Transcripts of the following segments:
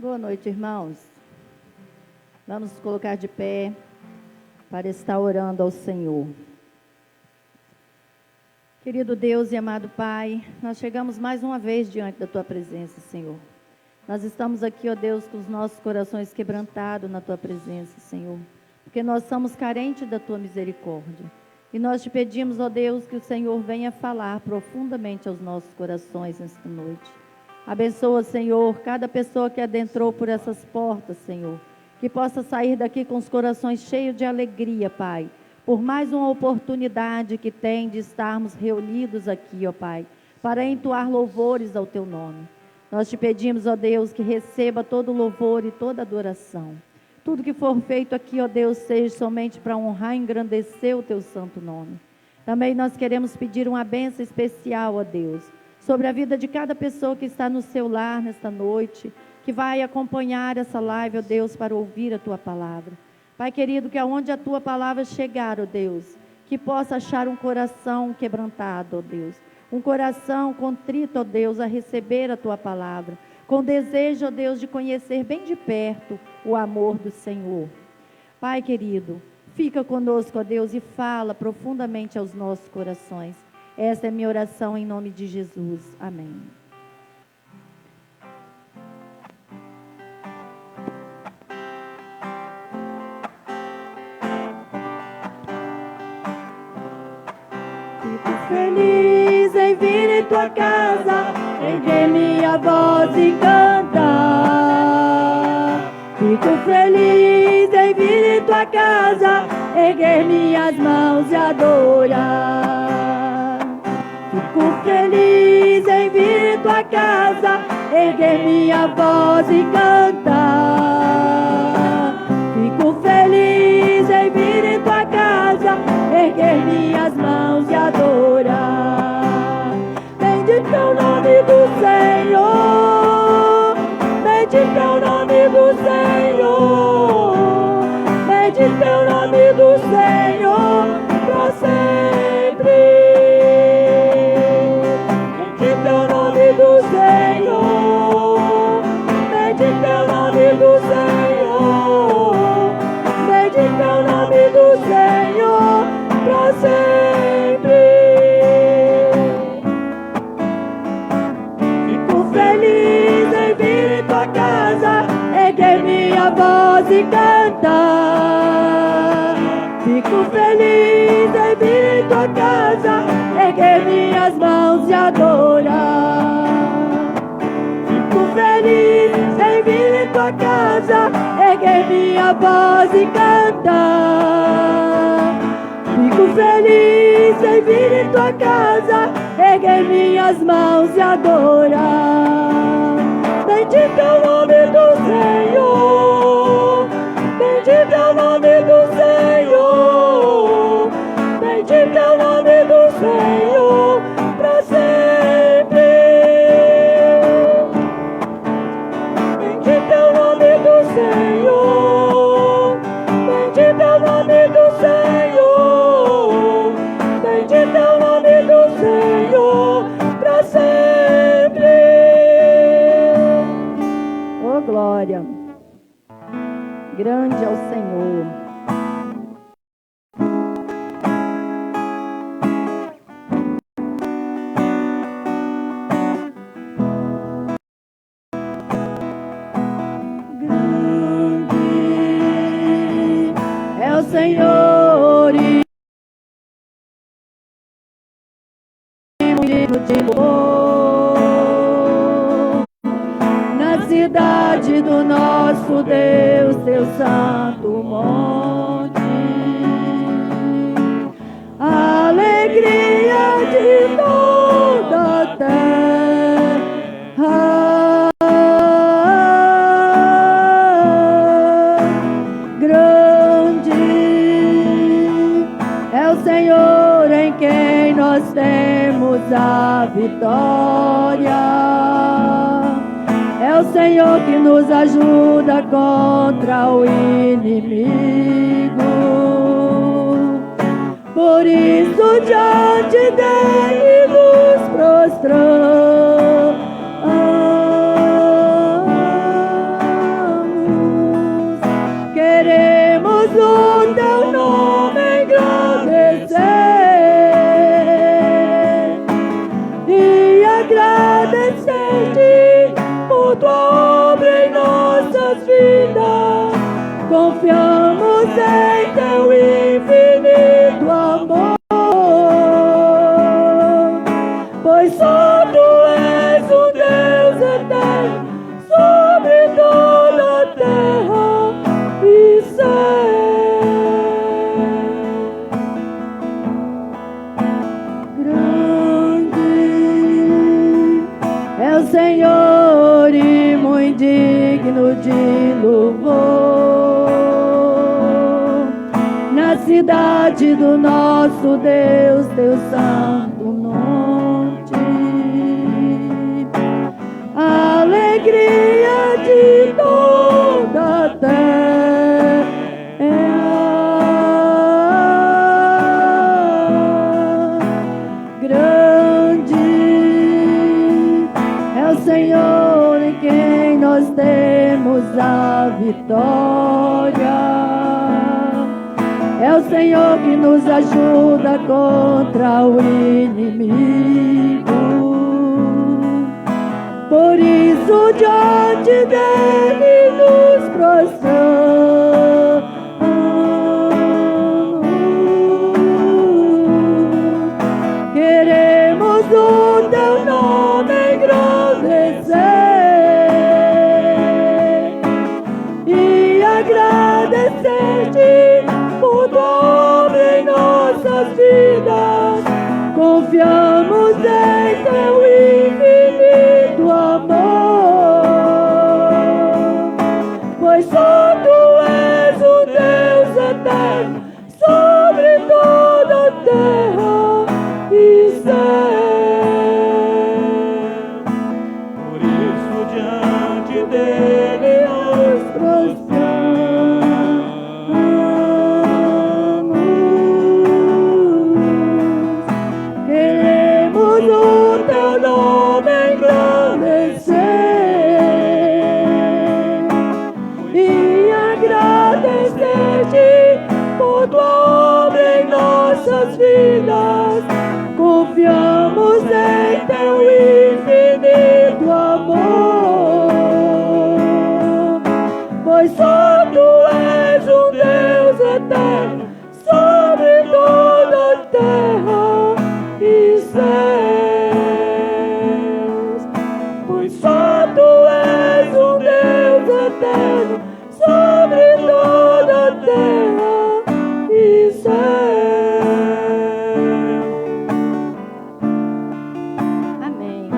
Boa noite, irmãos. Vamos nos colocar de pé para estar orando ao Senhor. Querido Deus e amado Pai, nós chegamos mais uma vez diante da Tua presença, Senhor. Nós estamos aqui, ó Deus, com os nossos corações quebrantados na Tua presença, Senhor, porque nós somos carentes da Tua misericórdia. E nós te pedimos, ó Deus, que o Senhor venha falar profundamente aos nossos corações nesta noite. Abençoa, Senhor, cada pessoa que adentrou por essas portas, Senhor, que possa sair daqui com os corações cheios de alegria, Pai, por mais uma oportunidade que tem de estarmos reunidos aqui, ó Pai, para entoar louvores ao Teu nome. Nós te pedimos, ó Deus, que receba todo louvor e toda adoração. Tudo que for feito aqui, ó Deus, seja somente para honrar e engrandecer o Teu santo nome. Também nós queremos pedir uma bênção especial, ó Deus, sobre a vida de cada pessoa que está no seu lar nesta noite, que vai acompanhar essa live, ó Deus, para ouvir a Tua palavra. Pai querido, que aonde a Tua palavra chegar, ó Deus, que possa achar um coração quebrantado, ó Deus, um coração contrito, ó Deus, a receber a Tua palavra, com desejo, ó Deus, de conhecer bem de perto o amor do Senhor. Pai querido, fica conosco, ó Deus, e fala profundamente aos nossos corações. Essa é minha oração em nome de Jesus. Amém. Fico feliz em vir em Tua casa, erguer minha voz e cantar. Fico feliz em vir em Tua casa, erguer minhas mãos e adorar. Fico feliz em vir em Tua casa, erguer minha voz e cantar. Fico feliz em vir em Tua casa, erguer minhas mãos e adorar. Bendito é o nome do Senhor, bendito é o nome do Senhor, bendito é o nome do Senhor, para sempre. Bendito é o nome do Senhor, bendito é o nome do Senhor, bendito é o nome do Senhor, para sempre. Fico feliz em vir em Tua casa, erguer minha voz e cantar. Fico feliz em vir em Tua casa, erguer minhas mãos e adorar. Fico feliz em vir em Tua casa, erguer minha voz e cantar. Fico feliz em vir em Tua casa, erguer minhas mãos e adorar. Bendito é o nome do Senhor, bendito é o nome do Senhor, bendito é o nome do Senhor, para sempre. Bendito é o nome do Senhor, bendito é o nome do Senhor, bendito é o nome do Senhor, para sempre. Oh glória, grande é o Senhor. Senhor, e muito de louvor na cidade do nosso Deus, Teu santo monte. A alegria de toda a terra. Senhor, em quem nós temos a vitória. É o Senhor que nos ajuda contra o inimigo. Por isso diante dele nos prostramos. queremos o teu nome engrandecer e agradecer-te por tua obra em nossas vidas. Confiamos em teu infinito amor, pois só tu és o Deus eterno sobre toda a terra e céu. Grande é o Senhor e muito digno de louvor na cidade do nosso Deus, teu santo monte. Alegria de toda a terra. Grande é o Senhor em quem nós temos a vitória. É o Senhor que nos ajuda contra o inimigo. Por isso diante dele nos prostramos. Queremos o teu nome engrandecer e agradecer-te por tua obra em nossas vidas. Confiamos em teu infinito amor, pois só tu és o Deus eterno sobre toda a terra e céu. Por isso diante dele nos prostramos. Queremos o teu nome engrandecer e agradecer-te por tua obra em nossas vidas. Confiamos em teu infinito amor, pois só tu és o Deus eterno sobre toda a terra e céus. Pois só tu és o Deus eterno sobre toda a terra e céus. Amém.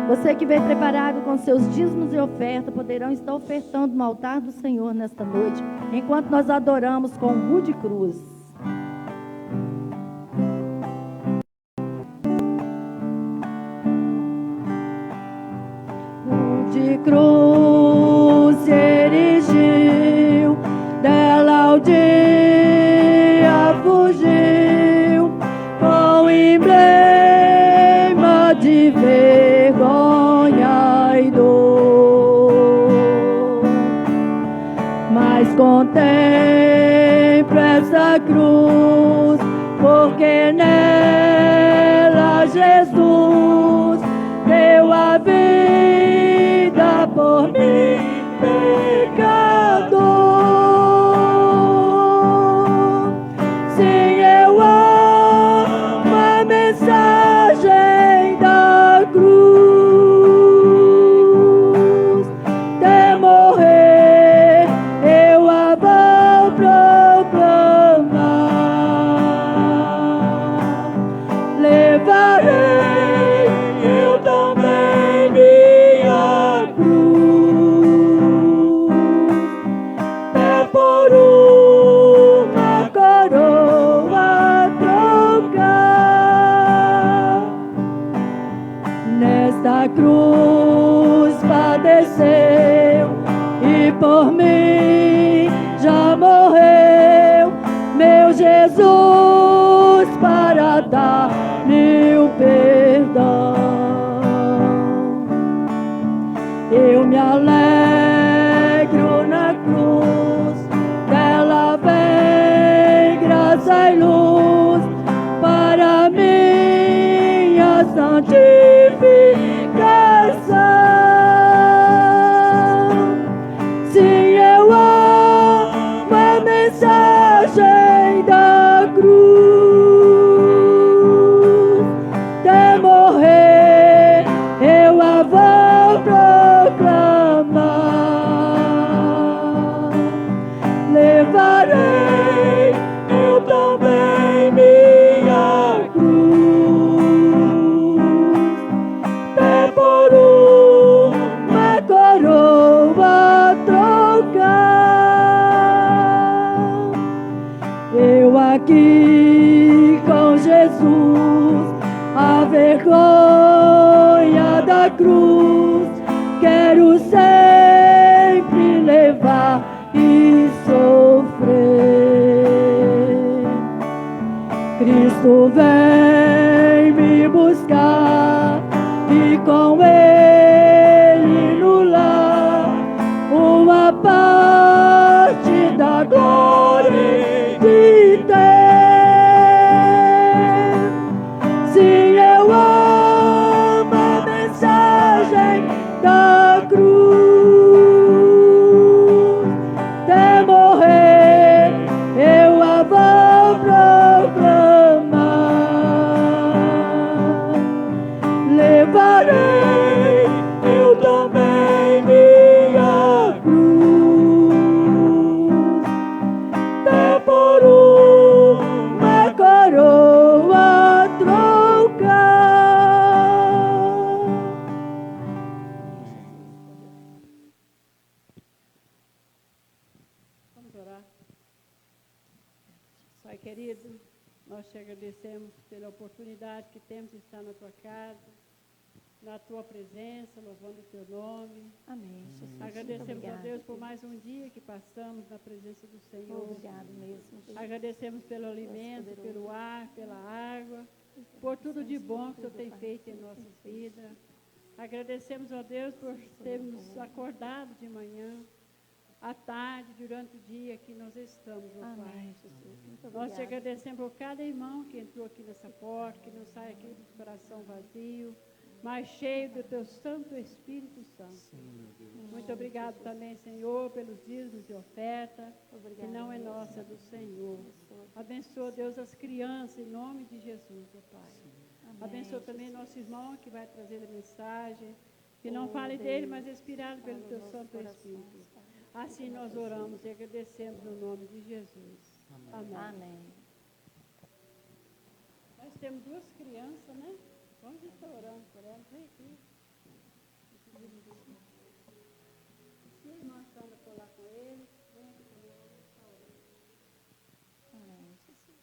Você que veio preparado com seus dízimos e oferta, poderão estar ofertando no altar do Senhor nesta noite, enquanto nós adoramos com Rude Cruz. De cruz se erigiu, dela o dia fugiu, com emblema de vergonha e dor. Mas contemplo essa cruz, porque nela Jesus deu a vida por mim, pecador. Sim, eu amo a mensagem da cruz. Até morrer eu a vou proclamar. Levarei eu também minha cruz, é por uma coroa trocar. Nesta cruz padeceu e por mim já morreu meu Jesus para dar-me o perdão. Eu me alegro na cruz, dela vem santificação. Sim, eu amo a mensagem da cruz. Até morrer eu a vou proclamar. Levarei eu também minha cruz, até por uma coroa trocar. Eu aqui com Jesus, a vergonha da cruz, quero sempre levar e sofrer. Cristo vem me buscar e com Ele no lar uma parte da glória de ter. Sim, eu amo a mensagem da cruz. Até morrer eu a vou proclamar. Levarei eu também minha cruz, até por uma coroa trocar. Vamos orar. Pai querido, nós te agradecemos pela oportunidade que temos de estar na tua casa, na tua presença, louvando o teu nome. Amém, Jesus. Agradecemos a Obrigada, Deus por mais um dia que passamos na presença do Senhor. Obrigado mesmo, Deus. Agradecemos pelo alimento, pelo ar, pela água, por tudo de bom que o Senhor tem feito em nossas vidas. Agradecemos a Deus por termos acordado de manhã, à tarde, durante o dia que nós estamos, ó Pai. Amém, Jesus. Muito Nós te obrigada. agradecemos por cada irmão que entrou aqui nessa porta, que não sai aqui de coração vazio, mas cheio do teu Santo Espírito Santo. Muito obrigado também, Senhor, pelos dízimos de oferta, que não é nossa, é do Senhor. Abençoa, Deus, as crianças, em nome de Jesus, ó Pai. Abençoa também nosso irmão que vai trazer a mensagem, que não fale dele, mas inspirado pelo teu Santo Espírito. Assim nós oramos e agradecemos no nome de Jesus. Amém. Amém. Nós temos duas crianças, né? Vamos estar orando por elas. Vem aqui. Se a irmã Sandra for lá com eles, vem aqui também, vamos estar orando. Amém, Jesus.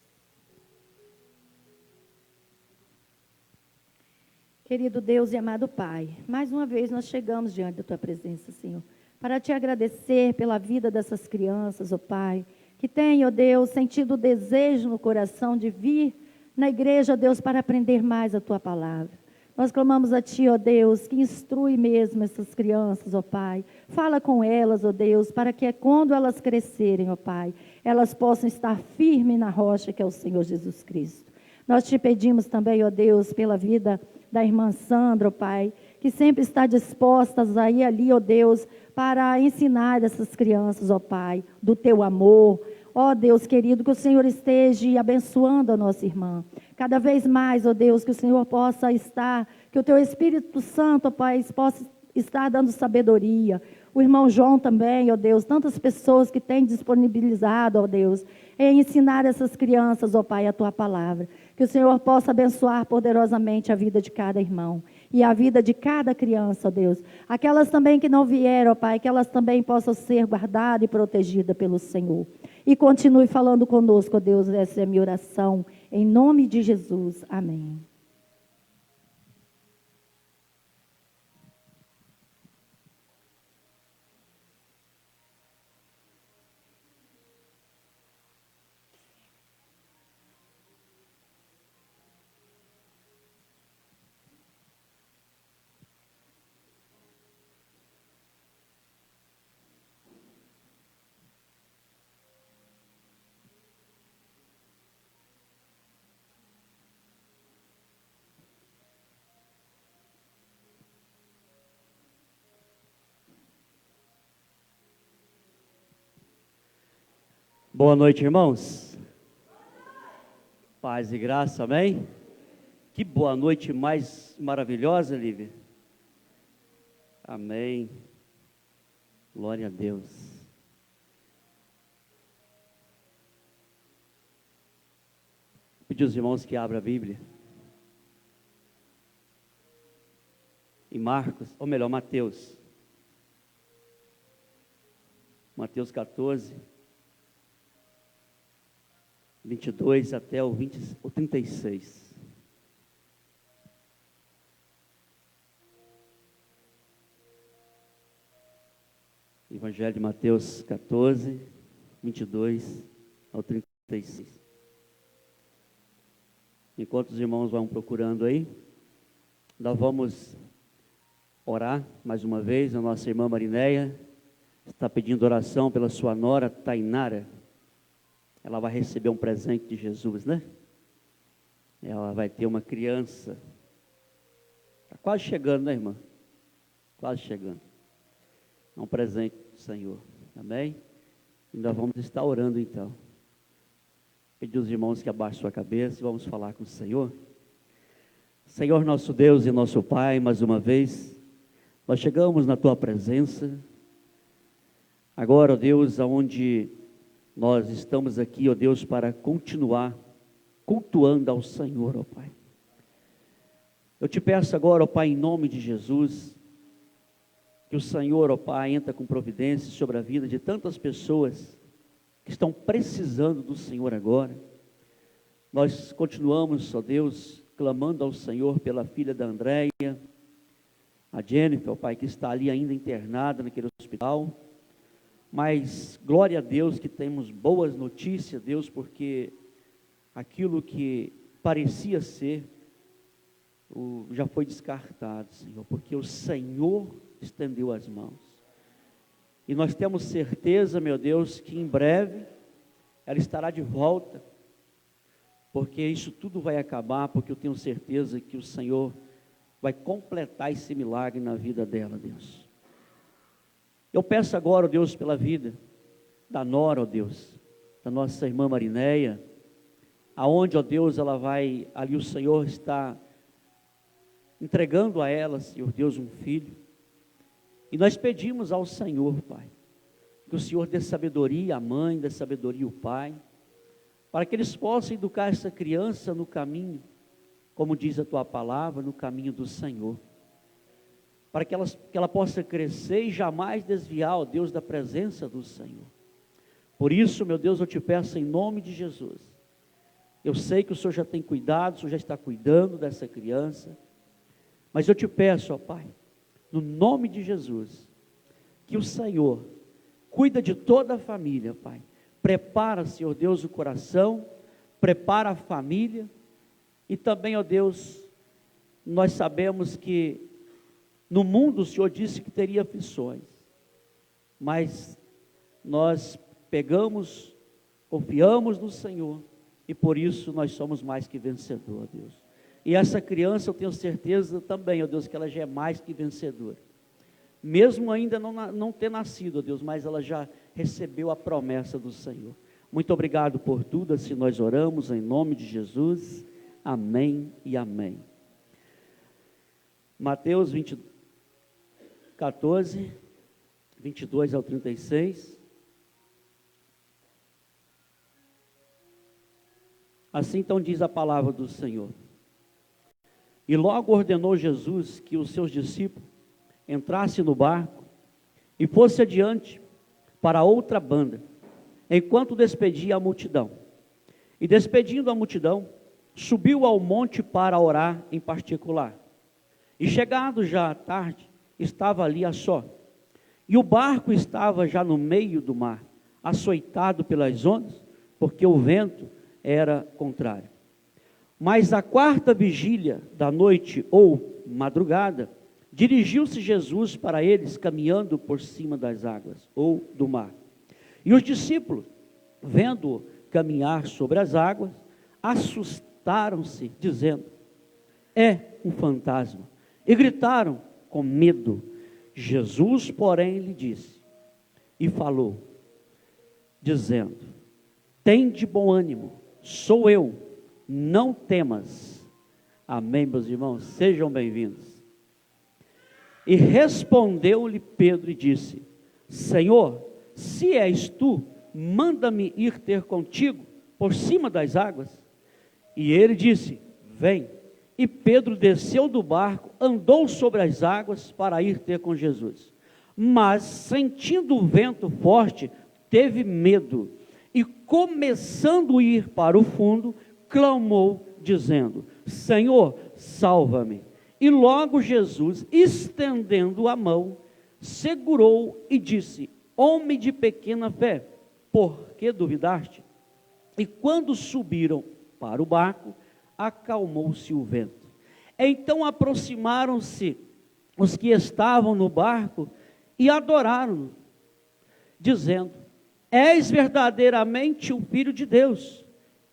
Querido Deus e amado Pai, mais uma vez nós chegamos diante da Tua presença, Senhor, para Te agradecer pela vida dessas crianças, ó Pai, que têm, ó Deus, sentido o desejo no coração de vir na igreja, ó Deus, para aprender mais a Tua palavra. Nós clamamos a Ti, ó Deus, que instrui mesmo essas crianças, ó Pai. Fala com elas, ó Deus, para que quando elas crescerem, ó Pai, elas possam estar firmes na rocha que é o Senhor Jesus Cristo. Nós Te pedimos também, ó Deus, pela vida da irmã Sandra, ó Pai, que sempre está disposta a ir ali, ó Deus, para ensinar essas crianças, ó Pai, do Teu amor. Ó Deus querido, que o Senhor esteja abençoando a nossa irmã. Cada vez mais, ó Deus, que o Senhor possa estar, que o Teu Espírito Santo, ó Pai, possa estar dando sabedoria. O irmão João também, ó Deus, tantas pessoas que têm disponibilizado, ó Deus, em ensinar essas crianças, ó Pai, a Tua palavra. Que o Senhor possa abençoar poderosamente a vida de cada irmão e a vida de cada criança, ó Deus. Aquelas também que não vieram, ó Pai, que elas também possam ser guardadas e protegidas pelo Senhor. E continue falando conosco, ó Deus, essa é a minha oração, em nome de Jesus. Amém. Boa noite, irmãos. Paz e graça, amém? Que boa noite mais maravilhosa, Lívia. Amém. Glória a Deus. Pedir aos irmãos que abram a Bíblia. Em Marcos, ou melhor, Mateus. Mateus 14, 22 até o 36. Evangelho de Mateus 14, 22 ao 36. Enquanto os irmãos vão procurando aí, nós vamos orar mais uma vez. A nossa irmã Marinéia está pedindo oração pela sua nora Tainara. Ela vai receber um presente de Jesus, né? Ela vai ter uma criança. Está quase chegando, né, irmã? Quase chegando. É um presente do Senhor. Amém? E nós vamos estar orando então. Pedir aos irmãos que abaixem sua cabeça e vamos falar com o Senhor. Senhor nosso Deus e nosso Pai, mais uma vez, nós chegamos na Tua presença. Agora, ó Deus, aonde nós estamos aqui, ó Deus, para continuar cultuando ao Senhor, ó Pai. Eu te peço agora, ó Pai, em nome de Jesus, que o Senhor, ó Pai, entra com providência sobre a vida de tantas pessoas que estão precisando do Senhor agora. Nós continuamos, ó Deus, clamando ao Senhor pela filha da Andréia, a Jennifer, ó Pai, que está ali ainda internada naquele hospital. Mas glória a Deus que temos boas notícias, Deus, porque aquilo que parecia ser, já foi descartado, Senhor, porque o Senhor estendeu as mãos. E nós temos certeza, meu Deus, que em breve ela estará de volta, porque isso tudo vai acabar, porque eu tenho certeza que o Senhor vai completar esse milagre na vida dela, Deus. Eu peço agora, ó Deus, pela vida da nora, ó Deus, da nossa irmã Marinéia, aonde, ó Deus, ela vai, ali o Senhor está entregando a ela, Senhor Deus, um filho. E nós pedimos ao Senhor, Pai, que o Senhor dê sabedoria à mãe, dê sabedoria ao pai, para que eles possam educar essa criança no caminho, como diz a Tua palavra, no caminho do Senhor. Para que ela possa crescer e jamais desviar, ó Deus, da presença do Senhor. Por isso, meu Deus, eu te peço em nome de Jesus. Eu sei que o Senhor já tem cuidado, o Senhor já está cuidando dessa criança, mas eu te peço, ó Pai, no nome de Jesus, que o Senhor cuida de toda a família, Pai. Prepara, Senhor Deus, o coração, prepara a família, e também, ó Deus, nós sabemos que no mundo o Senhor disse que teria aflições, mas nós pegamos, confiamos no Senhor, e por isso nós somos mais que vencedor, Deus. E essa criança eu tenho certeza também, ó Deus, que ela já é mais que vencedora. Mesmo ainda não ter nascido, ó Deus, mas ela já recebeu a promessa do Senhor. Muito obrigado por tudo, assim nós oramos em nome de Jesus. Amém e amém. Mateus 14, 22 ao 36. Assim então diz a palavra do Senhor. E logo ordenou Jesus que os seus discípulos entrassem no barco e fosse adiante para outra banda, enquanto despedia a multidão. E despedindo a multidão, subiu ao monte para orar em particular. E chegado já à tarde, estava ali a só. E o barco estava já no meio do mar, açoitado pelas ondas, porque o vento era contrário. Mas à quarta vigília da noite ou madrugada, dirigiu-se Jesus para eles, caminhando por cima das águas, ou do mar. E os discípulos, vendo-o caminhar sobre as águas, assustaram-se, dizendo: é um fantasma. E gritaram com medo. Jesus, porém, lhe disse, e falou, dizendo: tende bom ânimo, sou eu, não temas. Amém, meus irmãos, sejam bem-vindos. E respondeu-lhe Pedro e disse: Senhor, se és tu, manda-me ir ter contigo por cima das águas. E ele disse: vem. E Pedro desceu do barco, andou sobre as águas para ir ter com Jesus. Mas, sentindo o vento forte, teve medo. E começando a ir para o fundo, clamou, dizendo: Senhor, salva-me. E logo Jesus, estendendo a mão, segurou e disse: homem de pequena fé, por que duvidaste? E quando subiram para o barco, acalmou-se o vento. Então aproximaram-se os que estavam no barco e adoraram-no, dizendo: és verdadeiramente o Filho de Deus.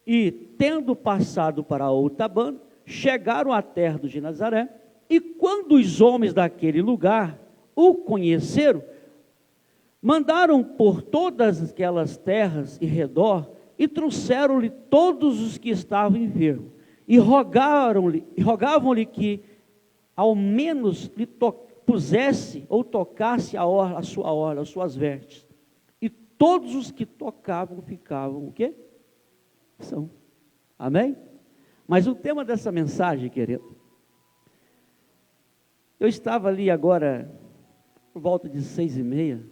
E, tendo passado para outra banda, chegaram à terra de Nazaré. E quando os homens daquele lugar o conheceram, mandaram por todas aquelas terras e redor, e trouxeram-lhe todos os que estavam enfermos, e rogavam-lhe que ao menos lhe pusesse ou tocasse a sua orla, as suas vestes. E todos os que tocavam ficavam o quê? São. Amém? Mas o tema dessa mensagem, querido, eu estava ali agora por volta de 6:30,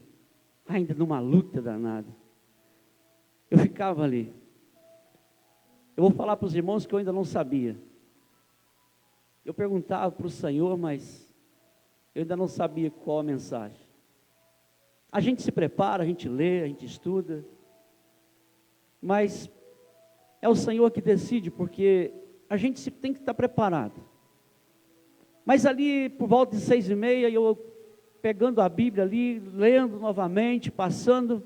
ainda numa luta danada. Eu ficava ali. Eu vou falar para os irmãos que eu ainda não sabia. Eu perguntava para o Senhor, mas eu ainda não sabia qual a mensagem. A gente se prepara, a gente lê, a gente estuda, mas é o Senhor que decide, porque a gente tem que estar preparado. Mas ali, por volta de 6:30, eu pegando a Bíblia ali, lendo novamente, passando,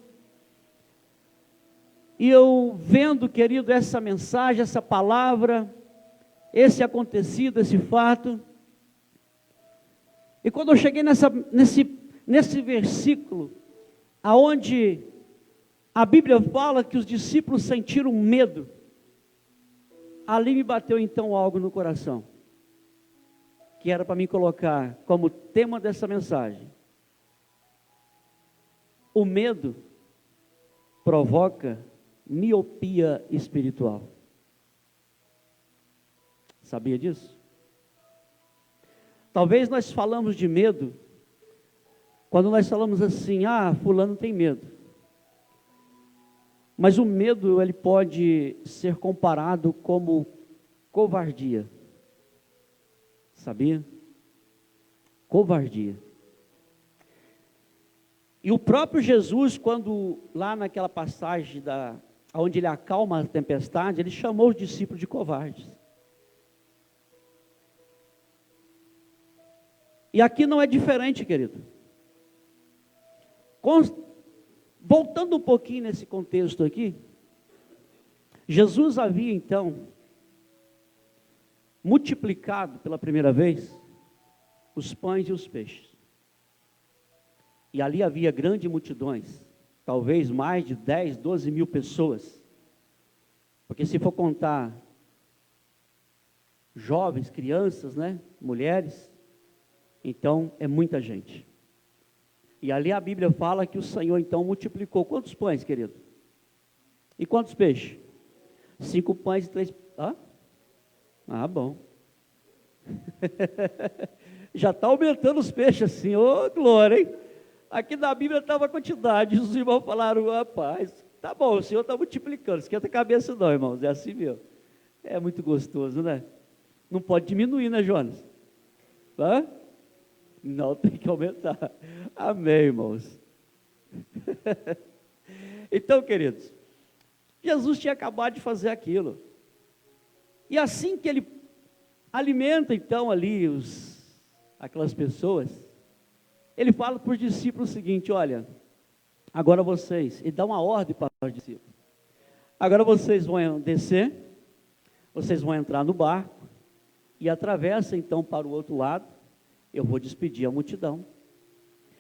e eu vendo, querido, essa mensagem, essa palavra, esse acontecido, esse fato. E quando eu cheguei nesse versículo, aonde a Bíblia fala que os discípulos sentiram medo, ali me bateu então algo no coração, que era para mim colocar como tema dessa mensagem. O medo provoca miopia espiritual. Sabia disso? Talvez nós falamos de medo quando nós falamos assim: fulano tem medo. Mas o medo, ele pode ser comparado como covardia. Sabia? Covardia. E o próprio Jesus, quando lá naquela passagem onde ele acalma a tempestade, ele chamou os discípulos de covardes. E aqui não é diferente, querido. Voltando um pouquinho nesse contexto aqui, Jesus havia então multiplicado pela primeira vez os pães e os peixes. E ali havia grandes multidões, talvez mais de 10, 12 mil pessoas. Porque se for contar jovens, crianças, né, mulheres, então é muita gente. E ali a Bíblia fala que o Senhor então multiplicou quantos pães, querido? E quantos peixes? 5 pães e 3... bom. Já está aumentando os peixes assim, ô glória, hein? Aqui na Bíblia estava a quantidade, os irmãos falaram: rapaz, tá bom, o Senhor está multiplicando, esquenta a cabeça não, irmãos, é assim mesmo. É muito gostoso, né? Não pode diminuir, né, Jonas? Não, tem que aumentar. Amém, irmãos. Então, queridos, Jesus tinha acabado de fazer aquilo. E assim que ele alimenta então ali aquelas pessoas, ele fala para os discípulos o seguinte: olha, agora vocês, e dá uma ordem para os discípulos, agora vocês vão descer, vocês vão entrar no barco, e atravessa então para o outro lado, eu vou despedir a multidão.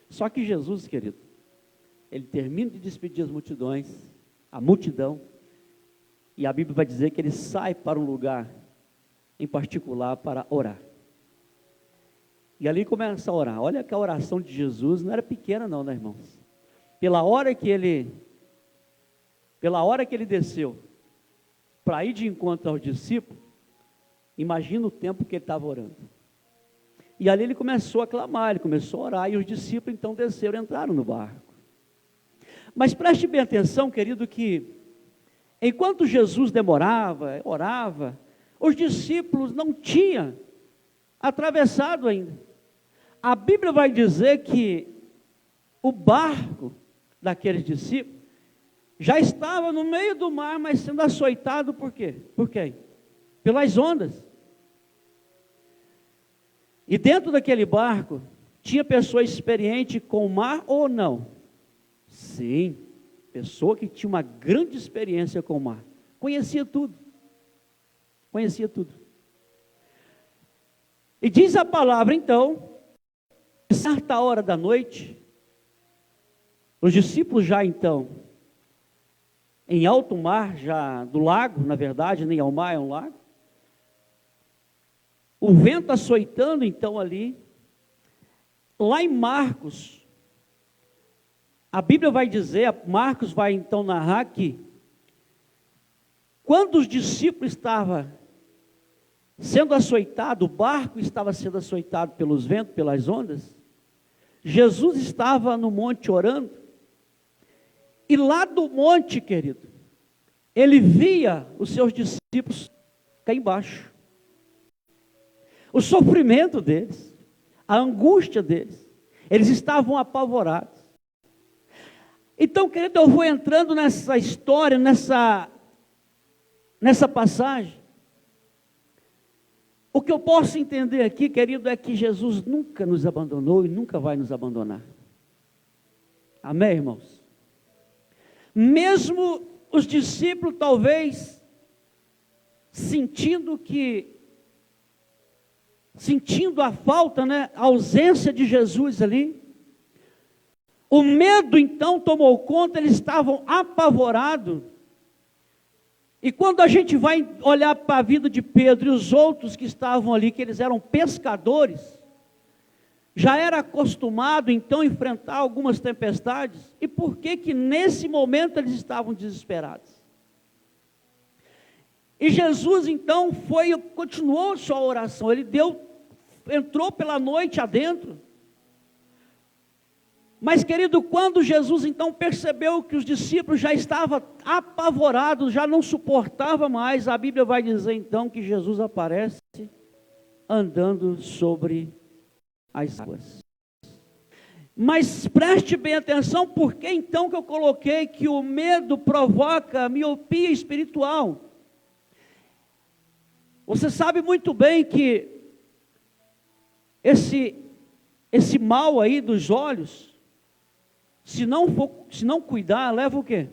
Só que Jesus, querido, ele termina de despedir a multidão, E a Bíblia vai dizer que ele sai para um lugar em particular para orar. E ali começa a orar. Olha que a oração de Jesus não era pequena não, né, irmãos? Pela hora que ele desceu para ir de encontro aos discípulos, imagina o tempo que ele estava orando. E ali ele começou a clamar, ele começou a orar, e os discípulos então desceram, entraram no barco. Mas preste bem atenção, querido, que enquanto Jesus demorava, orava, os discípulos não tinham atravessado ainda. A Bíblia vai dizer que o barco daqueles discípulos já estava no meio do mar, mas sendo açoitado por quê? Por quem? Pelas ondas. E dentro daquele barco, tinha pessoa experiente com o mar ou não? Sim, pessoa que tinha uma grande experiência com o mar. Conhecia tudo. Conhecia tudo. E diz a palavra então, a certa hora da noite, os discípulos já então, em alto mar, já do lago, na verdade, nem ao mar, é um lago, o vento açoitando então ali, lá em Marcos, a Bíblia vai dizer, Marcos vai então narrar que, quando os discípulos estavam sendo açoitados, o barco estava sendo açoitado pelos ventos, pelas ondas, Jesus estava no monte orando, e lá do monte, querido, ele via os seus discípulos cá embaixo. O sofrimento deles, a angústia deles, eles estavam apavorados. Então, querido, eu vou entrando nessa história, nessa passagem. O que eu posso entender aqui, querido, é que Jesus nunca nos abandonou e nunca vai nos abandonar. Amém, irmãos? Mesmo os discípulos, talvez, sentindo a falta, né, a ausência de Jesus ali, o medo então tomou conta, eles estavam apavorados. E quando a gente vai olhar para a vida de Pedro e os outros que estavam ali, que eles eram pescadores, já era acostumado então a enfrentar algumas tempestades, e por que nesse momento eles estavam desesperados? E Jesus então continuou sua oração, entrou pela noite adentro. Mas, querido, quando Jesus então percebeu que os discípulos já estavam apavorados, já não suportava mais, a Bíblia vai dizer então que Jesus aparece andando sobre as águas. Mas preste bem atenção, porque então que eu coloquei que o medo provoca miopia espiritual. Você sabe muito bem que esse mal aí dos olhos, se não cuidar, leva o quê?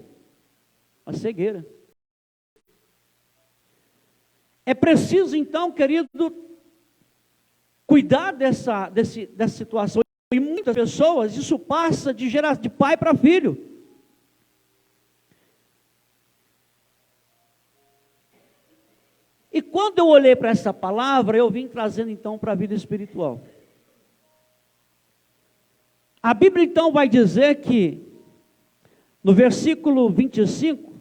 A cegueira. É preciso então, querido, cuidar dessa situação. E muitas pessoas, isso passa de pai para filho. E quando eu olhei para essa palavra, eu vim trazendo então para a vida espiritual. A Bíblia então vai dizer que, no versículo 25,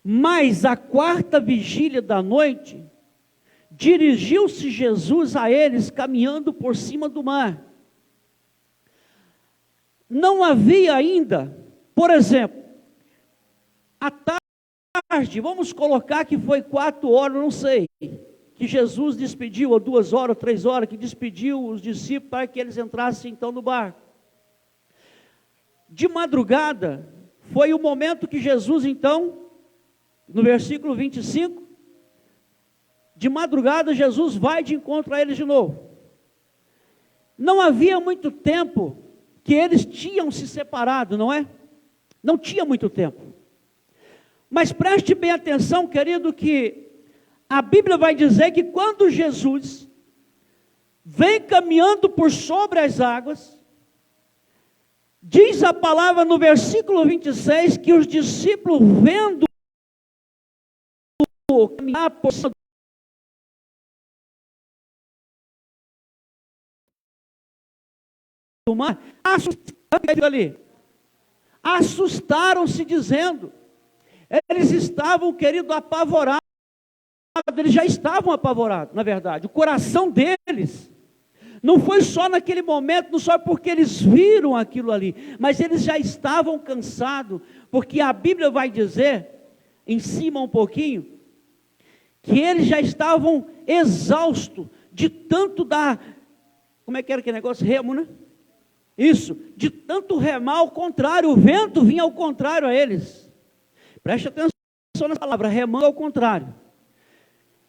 mas à quarta vigília da noite, dirigiu-se Jesus a eles caminhando por cima do mar. Não havia ainda, por exemplo, à tarde, vamos colocar que foi 4 horas, não sei, que Jesus despediu, ou 2 horas, ou 3 horas, que despediu os discípulos para que eles entrassem então no barco. De madrugada, foi o momento que Jesus então, no versículo 25, de madrugada Jesus vai de encontro a eles de novo. Não havia muito tempo que eles tinham se separado, não é? Não tinha muito tempo. Mas preste bem atenção, querido, que a Bíblia vai dizer que quando Jesus vem caminhando por sobre as águas, diz a palavra no versículo 26 que os discípulos, vendo tentando caminhar por cima do mar, assustaram-se dizendo, eles estavam, querido, apavorados, eles já estavam apavorados, na verdade, o coração deles, não foi só naquele momento, não só porque eles viram aquilo ali, mas eles já estavam cansados, porque a Bíblia vai dizer, em cima um pouquinho, que eles já estavam exaustos, de tanto dar, como é que era aquele negócio, remo, né? Isso, de tanto remar ao contrário, o vento vinha ao contrário a eles. Preste atenção nessa palavra, remando ao contrário.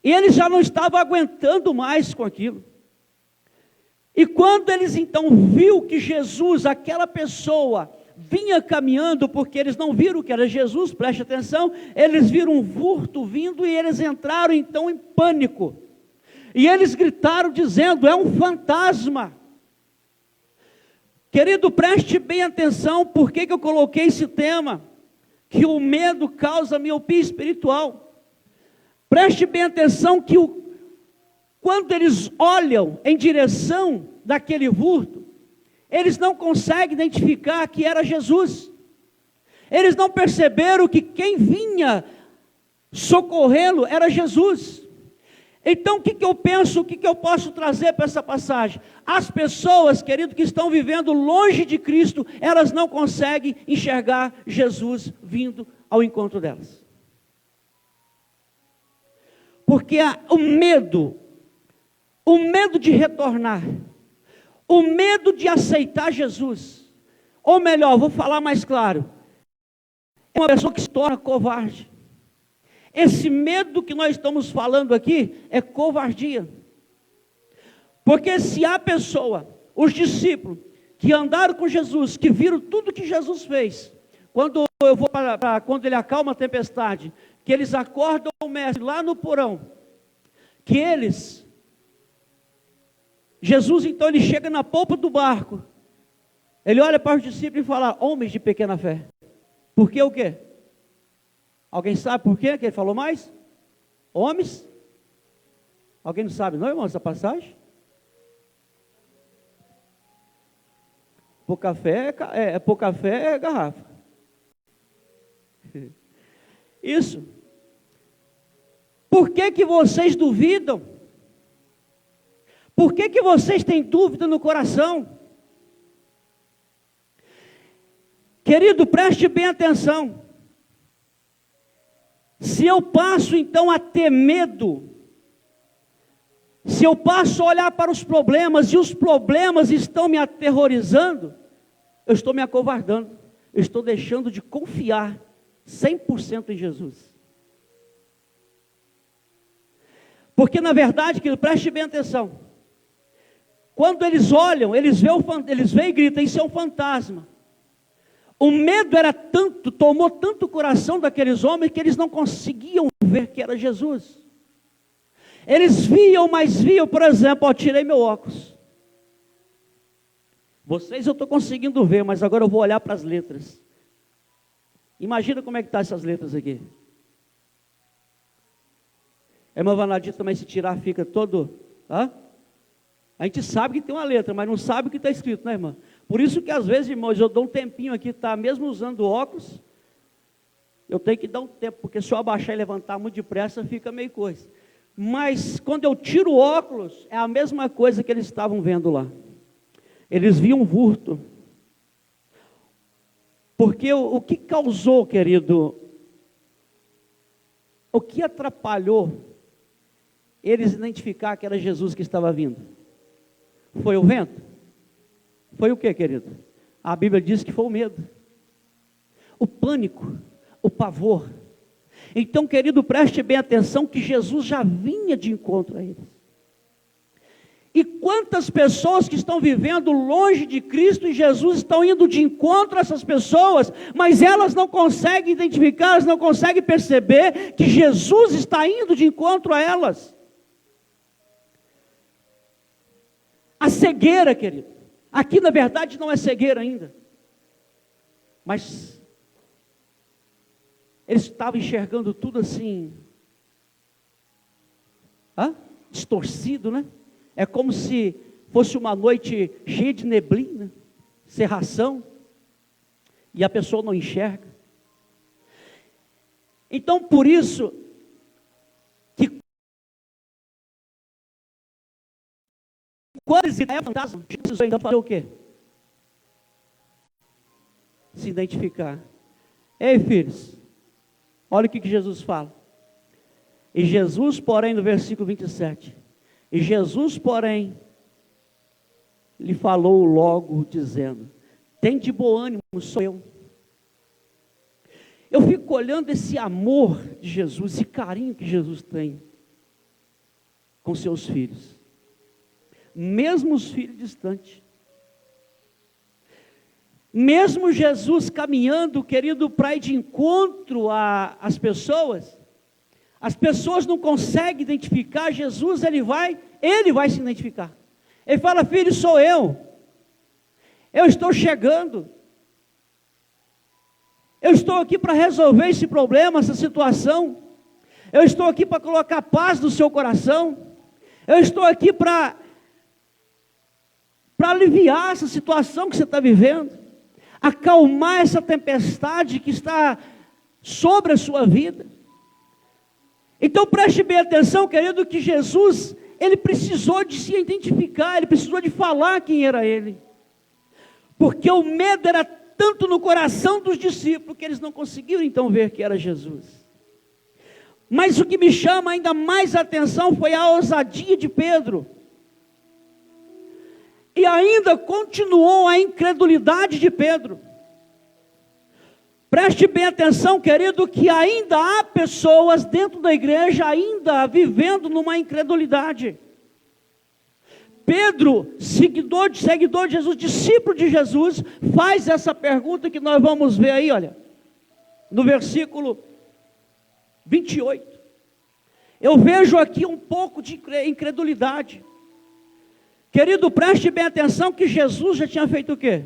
E eles já não estavam aguentando mais com aquilo. E quando eles então viram que Jesus, aquela pessoa, vinha caminhando, porque eles não viram que era Jesus, preste atenção, eles viram um vulto vindo e eles entraram então em pânico. E eles gritaram dizendo, é um fantasma. Querido, preste bem atenção, por que eu coloquei esse tema? Que o medo causa miopia espiritual. Preste bem atenção que quando eles olham em direção daquele vulto, eles não conseguem identificar que era Jesus. Eles não perceberam que quem vinha socorrê-lo era Jesus. Então, o que eu penso, o que eu posso trazer para essa passagem? As pessoas, querido, que estão vivendo longe de Cristo, elas não conseguem enxergar Jesus vindo ao encontro delas. Porque o medo de retornar, o medo de aceitar Jesus, ou melhor, vou falar mais claro, é uma pessoa que se torna covarde. Esse medo que nós estamos falando aqui é covardia. Porque se a pessoa, os discípulos, que andaram com Jesus, que viram tudo que Jesus fez, quando quando ele acalma a tempestade, que eles acordam o mestre lá no porão, Jesus então ele chega na polpa do barco, ele olha para os discípulos e fala, homens de pequena fé, por que o quê? Alguém sabe por quê que ele falou mais? Homens? Alguém não sabe não, irmão, essa passagem? Pouca fé é garrafa. Isso. Por que vocês duvidam? Por que vocês têm dúvida no coração? Querido, preste bem atenção. Se eu passo então a ter medo, se eu passo a olhar para os problemas e os problemas estão me aterrorizando, eu estou me acovardando, eu estou deixando de confiar 100% em Jesus. Porque na verdade, querido, preste bem atenção, quando eles olham, eles veem e gritam, isso é um fantasma. O medo era tanto, tomou tanto o coração daqueles homens que eles não conseguiam ver que era Jesus. Eles viam, mas viam, por exemplo, tirei meu óculos. Vocês eu estou conseguindo ver, mas agora eu vou olhar para as letras. Imagina como é que estão essas letras aqui. A irmã Vanadita também, se tirar, fica todo... A gente sabe que tem uma letra, mas não sabe o que está escrito, né, irmã? Por isso que às vezes, irmãos, eu dou um tempinho aqui, tá? Mesmo usando óculos, eu tenho que dar um tempo, porque se eu abaixar e levantar muito depressa, fica meio coisa. Mas quando eu tiro o óculos, é a mesma coisa que eles estavam vendo lá. Eles viam um vulto. Porque o que causou, querido, o que atrapalhou eles identificar que era Jesus que estava vindo? Foi o vento? Foi o que, querido? A Bíblia diz que foi o medo, o pânico, o pavor. Então, querido, preste bem atenção que Jesus já vinha de encontro a eles. E quantas pessoas que estão vivendo longe de Cristo e Jesus estão indo de encontro a essas pessoas, mas elas não conseguem identificar, elas não conseguem perceber que Jesus está indo de encontro a elas. A cegueira, querido. Aqui na verdade não é cegueira ainda, mas eles estavam enxergando tudo assim, distorcido, né? É como se fosse uma noite cheia de neblina, cerração, e a pessoa não enxerga. Então, por isso, que quando eles é fantasma, Jesus vai fazer o quê? Se identificar. Ei, filhos, olha o que Jesus fala. E Jesus, porém, no versículo 27, e Jesus, porém, lhe falou logo, dizendo: tem de bom ânimo, sou eu. Eu fico olhando esse amor de Jesus, esse carinho que Jesus tem com seus filhos, mesmo os filhos distantes. Mesmo Jesus caminhando, querido, para ir de encontro às pessoas, as pessoas não conseguem identificar Jesus, ele vai se identificar. Ele fala: filho, sou eu estou chegando, eu estou aqui para resolver esse problema, essa situação, eu estou aqui para colocar paz no seu coração, eu estou aqui para aliviar essa situação que você está vivendo, acalmar essa tempestade que está sobre a sua vida. Então preste bem atenção, querido, que Jesus, ele precisou de se identificar, ele precisou de falar quem era ele, porque o medo era tanto no coração dos discípulos, que eles não conseguiram então ver que era Jesus. Mas o que me chama ainda mais a atenção foi a ousadia de Pedro, e ainda continuou a incredulidade de Pedro. Preste bem atenção, querido, que ainda há pessoas dentro da igreja ainda vivendo numa incredulidade. Pedro, seguidor de Jesus, discípulo de Jesus, faz essa pergunta que nós vamos ver aí, olha, no versículo 28. Eu vejo aqui um pouco de incredulidade. Querido, preste bem atenção que Jesus já tinha feito o quê?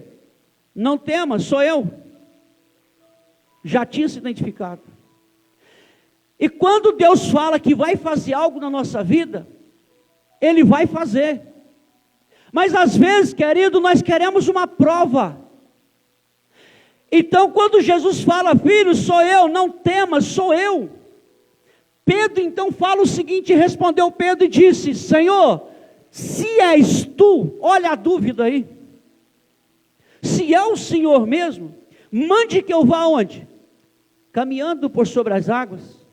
Não temas, sou eu. Já tinha se identificado. E quando Deus fala que vai fazer algo na nossa vida, Ele vai fazer. Mas às vezes, querido, nós queremos uma prova. Então quando Jesus fala: filho, sou eu, não temas, sou eu. Pedro então fala o seguinte, respondeu Pedro e disse: Senhor, se és tu, olha a dúvida aí, se é o Senhor mesmo, mande que eu vá aonde? Caminhando por sobre as águas.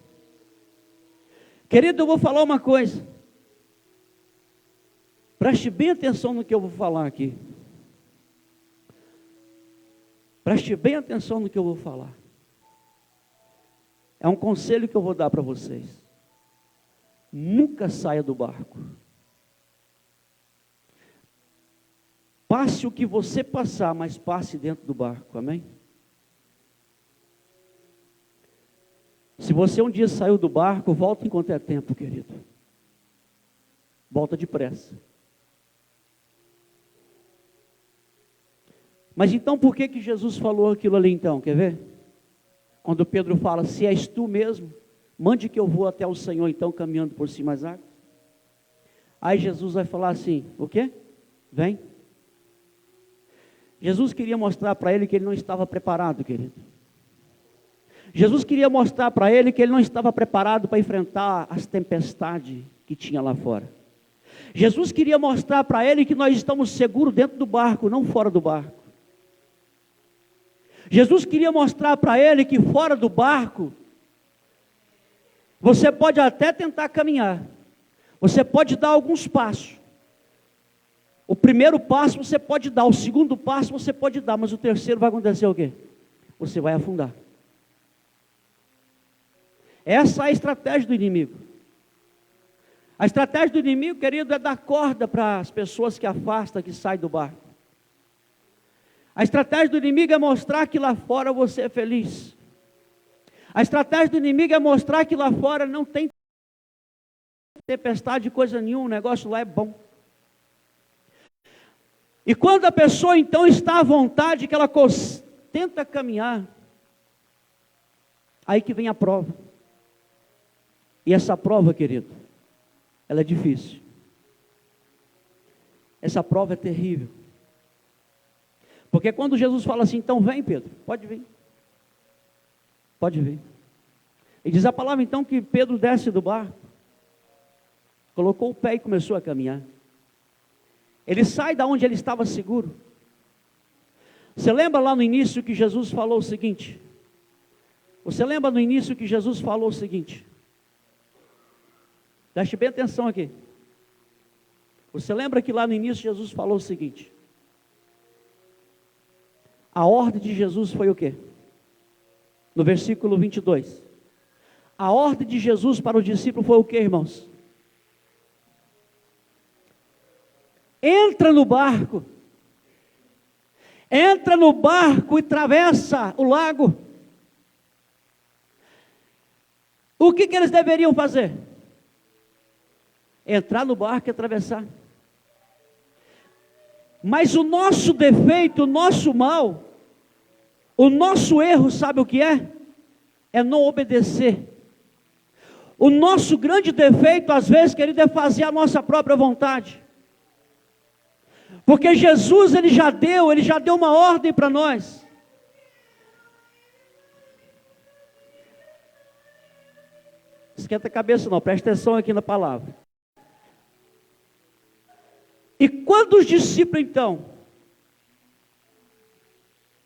Querido, eu vou falar uma coisa, preste bem atenção no que eu vou falar aqui, preste bem atenção no que eu vou falar, é um conselho que eu vou dar para vocês: nunca saia do barco. Passe o que você passar, mas passe dentro do barco, amém? Se você um dia saiu do barco, volta enquanto é tempo, querido. Volta depressa. Mas então por que Jesus falou aquilo ali então, quer ver? Quando Pedro fala: se és tu mesmo, mande que eu vou até o Senhor então, caminhando por cima das águas. Aí Jesus vai falar assim: o quê? Vem. Jesus queria mostrar para ele que ele não estava preparado, querido. Jesus queria mostrar para ele que ele não estava preparado para enfrentar as tempestades que tinha lá fora. Jesus queria mostrar para ele que nós estamos seguros dentro do barco, não fora do barco. Jesus queria mostrar para ele que fora do barco, você pode até tentar caminhar, você pode dar alguns passos. O primeiro passo você pode dar, o segundo passo você pode dar, mas o terceiro vai acontecer o quê? Você vai afundar. Essa é a estratégia do inimigo. A estratégia do inimigo, querido, é dar corda para as pessoas que afastam, que saem do barco. A estratégia do inimigo é mostrar que lá fora você é feliz. A estratégia do inimigo é mostrar que lá fora não tem tempestade de coisa nenhuma, o negócio lá é bom. E quando a pessoa então está à vontade, que ela tenta caminhar, aí que vem a prova. E essa prova, querido, ela é difícil. Essa prova é terrível. Porque quando Jesus fala assim, então vem Pedro, pode vir. Pode vir. E diz a palavra então que Pedro desce do barco, colocou o pé e começou a caminhar. Ele sai da onde ele estava seguro. Você lembra lá no início que Jesus falou o seguinte? Você lembra no início que Jesus falou o seguinte? Preste bem atenção aqui. Você lembra que lá no início Jesus falou o seguinte? A ordem de Jesus foi o quê? No versículo 22. A ordem de Jesus para o discípulo foi o quê, irmãos? Entra no barco. Entra no barco e atravessa o lago. O que eles deveriam fazer? Entrar no barco e atravessar. Mas o nosso defeito, o nosso mal, o nosso erro, sabe o que é? É não obedecer. O nosso grande defeito, às vezes, querido, é fazer a nossa própria vontade. Porque Jesus, Ele já deu uma ordem para nós. Esquenta a cabeça não, presta atenção aqui na palavra. E quando os discípulos então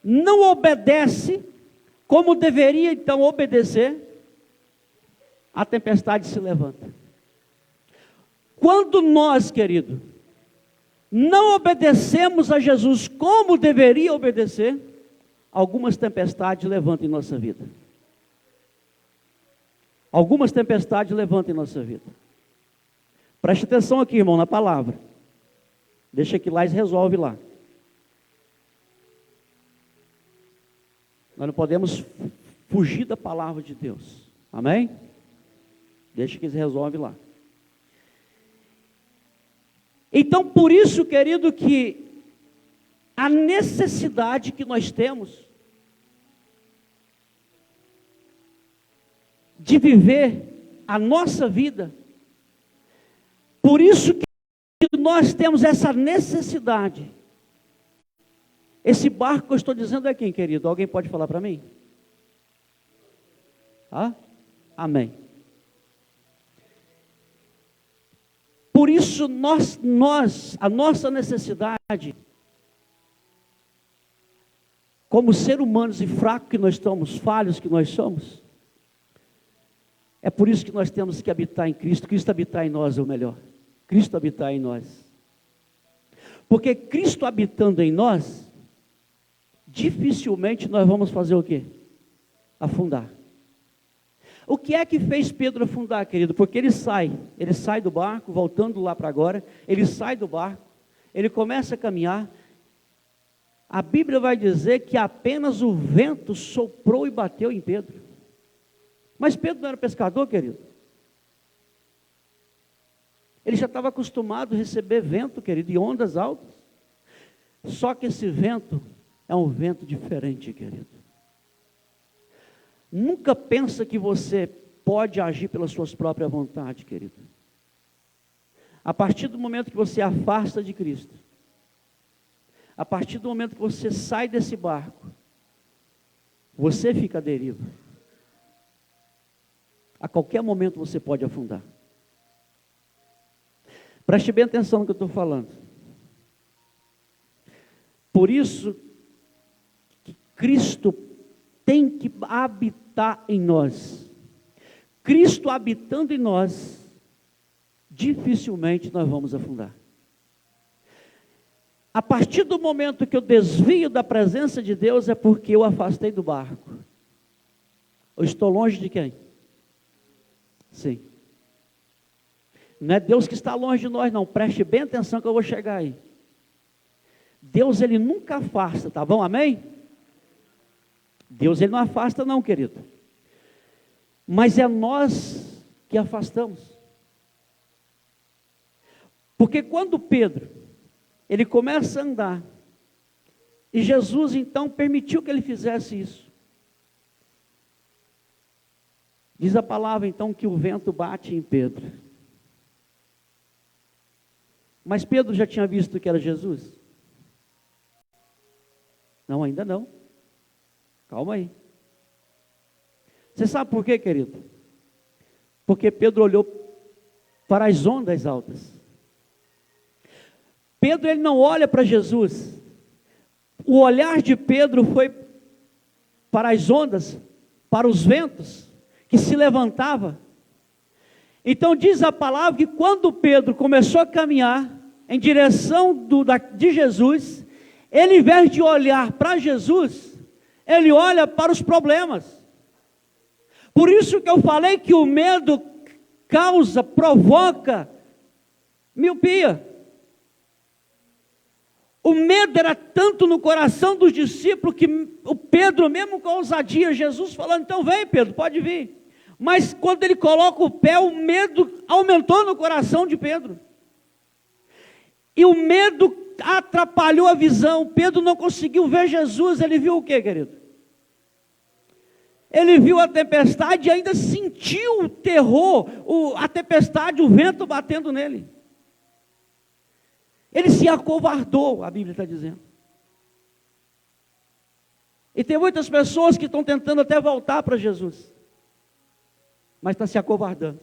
não obedecem como deveria então obedecer, a tempestade se levanta. Quando nós, querido, não obedecemos a Jesus como deveria obedecer, algumas tempestades levantam em nossa vida. Algumas tempestades levantam em nossa vida. Preste atenção aqui, irmão, na palavra. Deixa que lá e resolve lá. Nós não podemos fugir da palavra de Deus. Amém? Deixa que eles resolve lá. Então, por isso, querido, que a necessidade que nós temos de viver a nossa vida, por isso que nós temos essa necessidade. Esse barco que eu estou dizendo é quem, querido? Alguém pode falar para mim? Amém. Por isso a nossa necessidade, como seres humanos e fracos que nós estamos, falhos que nós somos, é por isso que nós temos que habitar em Cristo. Cristo habitar em nós é o melhor. Cristo habitar em nós. Porque Cristo habitando em nós, dificilmente nós vamos fazer o quê? Afundar. O que é que fez Pedro afundar, querido? Porque ele sai do barco, voltando lá para agora, ele sai do barco, ele começa a caminhar. A Bíblia vai dizer que apenas o vento soprou e bateu em Pedro. Mas Pedro não era pescador, querido. Ele já estava acostumado a receber vento, querido, e ondas altas. Só que esse vento é um vento diferente, querido. Nunca pensa que você pode agir pelas suas próprias vontades, querido. A partir do momento que você afasta de Cristo, a partir do momento que você sai desse barco, você fica à deriva. A qualquer momento você pode afundar. Preste bem atenção no que eu estou falando. Por isso que Cristo tem que habitar em nós. Cristo habitando em nós, dificilmente nós vamos afundar. A partir do momento que eu desvio da presença de Deus, é porque eu afastei do barco. Eu estou longe de quem? Sim. Não é Deus que está longe de nós, não. Preste bem atenção que eu vou chegar aí. Deus, Ele nunca afasta, tá bom? Amém? Deus, Ele não afasta não, querido. Mas é nós que afastamos. Porque quando Pedro, ele começa a andar, e Jesus então permitiu que ele fizesse isso. Diz a palavra então que o vento bate em Pedro. Mas Pedro já tinha visto que era Jesus? Não, ainda não. Calma aí. Você sabe por quê, querido? Porque Pedro olhou para as ondas altas. Pedro, ele não olha para Jesus. O olhar de Pedro foi para as ondas, para os ventos que se levantavam. Então diz a palavra que quando Pedro começou a caminhar em direção de Jesus, ele, em vez de olhar para Jesus, ele olha para os problemas. Por isso que eu falei que o medo provoca miopia. O medo era tanto no coração dos discípulos que o Pedro, mesmo com ousadia, Jesus falando, então vem Pedro, pode vir. Mas quando ele coloca o pé, o medo aumentou no coração de Pedro. E o medo atrapalhou a visão. Pedro não conseguiu ver Jesus. Ele viu o quê, querido? Ele viu a tempestade e ainda sentiu o terror, a tempestade, o vento batendo nele. Ele se acovardou, a Bíblia está dizendo. E tem muitas pessoas que estão tentando até voltar para Jesus, mas está se acovardando.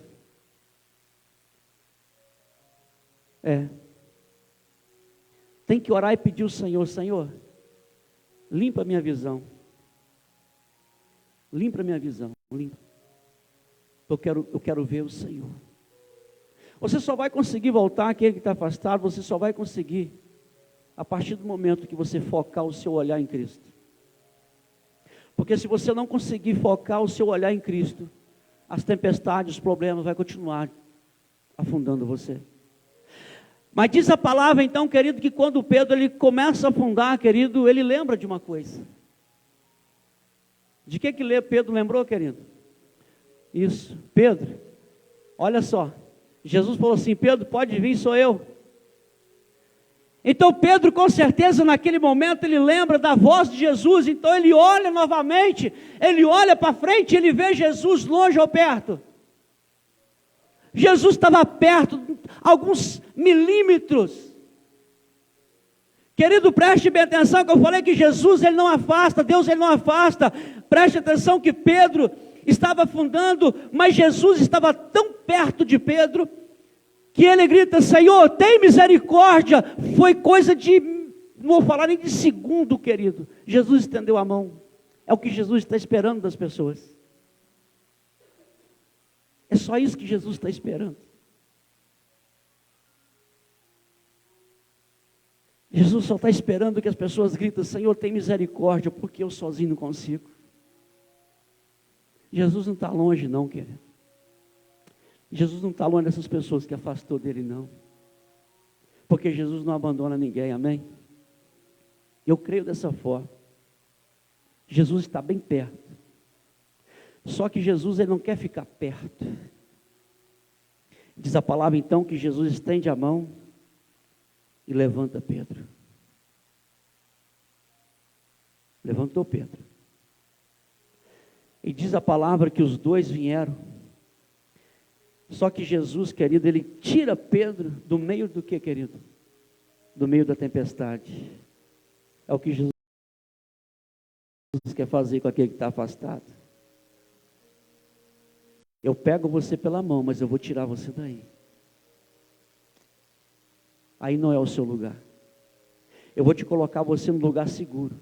Tem que orar e pedir ao Senhor, Senhor, limpa a minha visão. Limpa a minha visão, limpa. Eu quero ver o Senhor. Você só vai conseguir voltar, aquele que está afastado, você só vai conseguir a partir do momento que você focar o seu olhar em Cristo. Porque se você não conseguir focar o seu olhar em Cristo, as tempestades, os problemas vão continuar afundando você. Mas diz a palavra então, querido, que quando Pedro ele começa a afundar, querido, ele lembra de uma coisa. De que Pedro lembrou, querido? Isso, Pedro, olha só. Jesus falou assim, Pedro, pode vir, sou eu. Então Pedro, com certeza, naquele momento, ele lembra da voz de Jesus. Então ele olha novamente, ele olha para frente, ele vê Jesus longe ou perto. Jesus estava perto, alguns milímetros. Querido, preste bem atenção que eu falei que Jesus ele não afasta, Deus ele não afasta. Preste atenção que Pedro estava afundando, mas Jesus estava tão perto de Pedro, que ele grita, Senhor, tem misericórdia. Foi coisa de, não vou falar nem de segundo, querido. Jesus estendeu a mão. É o que Jesus está esperando das pessoas. É só isso que Jesus está esperando. Jesus só está esperando que as pessoas gritem, Senhor, tem misericórdia, porque eu sozinho não consigo. Jesus não está longe não, querido. Jesus não está longe dessas pessoas que afastou dele não. Porque Jesus não abandona ninguém, amém? Eu creio dessa forma. Jesus está bem perto. Só que Jesus ele não quer ficar perto. Diz a palavra então que Jesus estende a mão e levanta Pedro. Levantou Pedro. E diz a palavra que os dois vieram. Só que Jesus, querido, ele tira Pedro do meio do que, querido? Do meio da tempestade. É o que Jesus quer fazer com aquele que está afastado. Eu pego você pela mão, mas eu vou tirar você daí. Aí não é o seu lugar. Eu vou te colocar você no lugar seguro.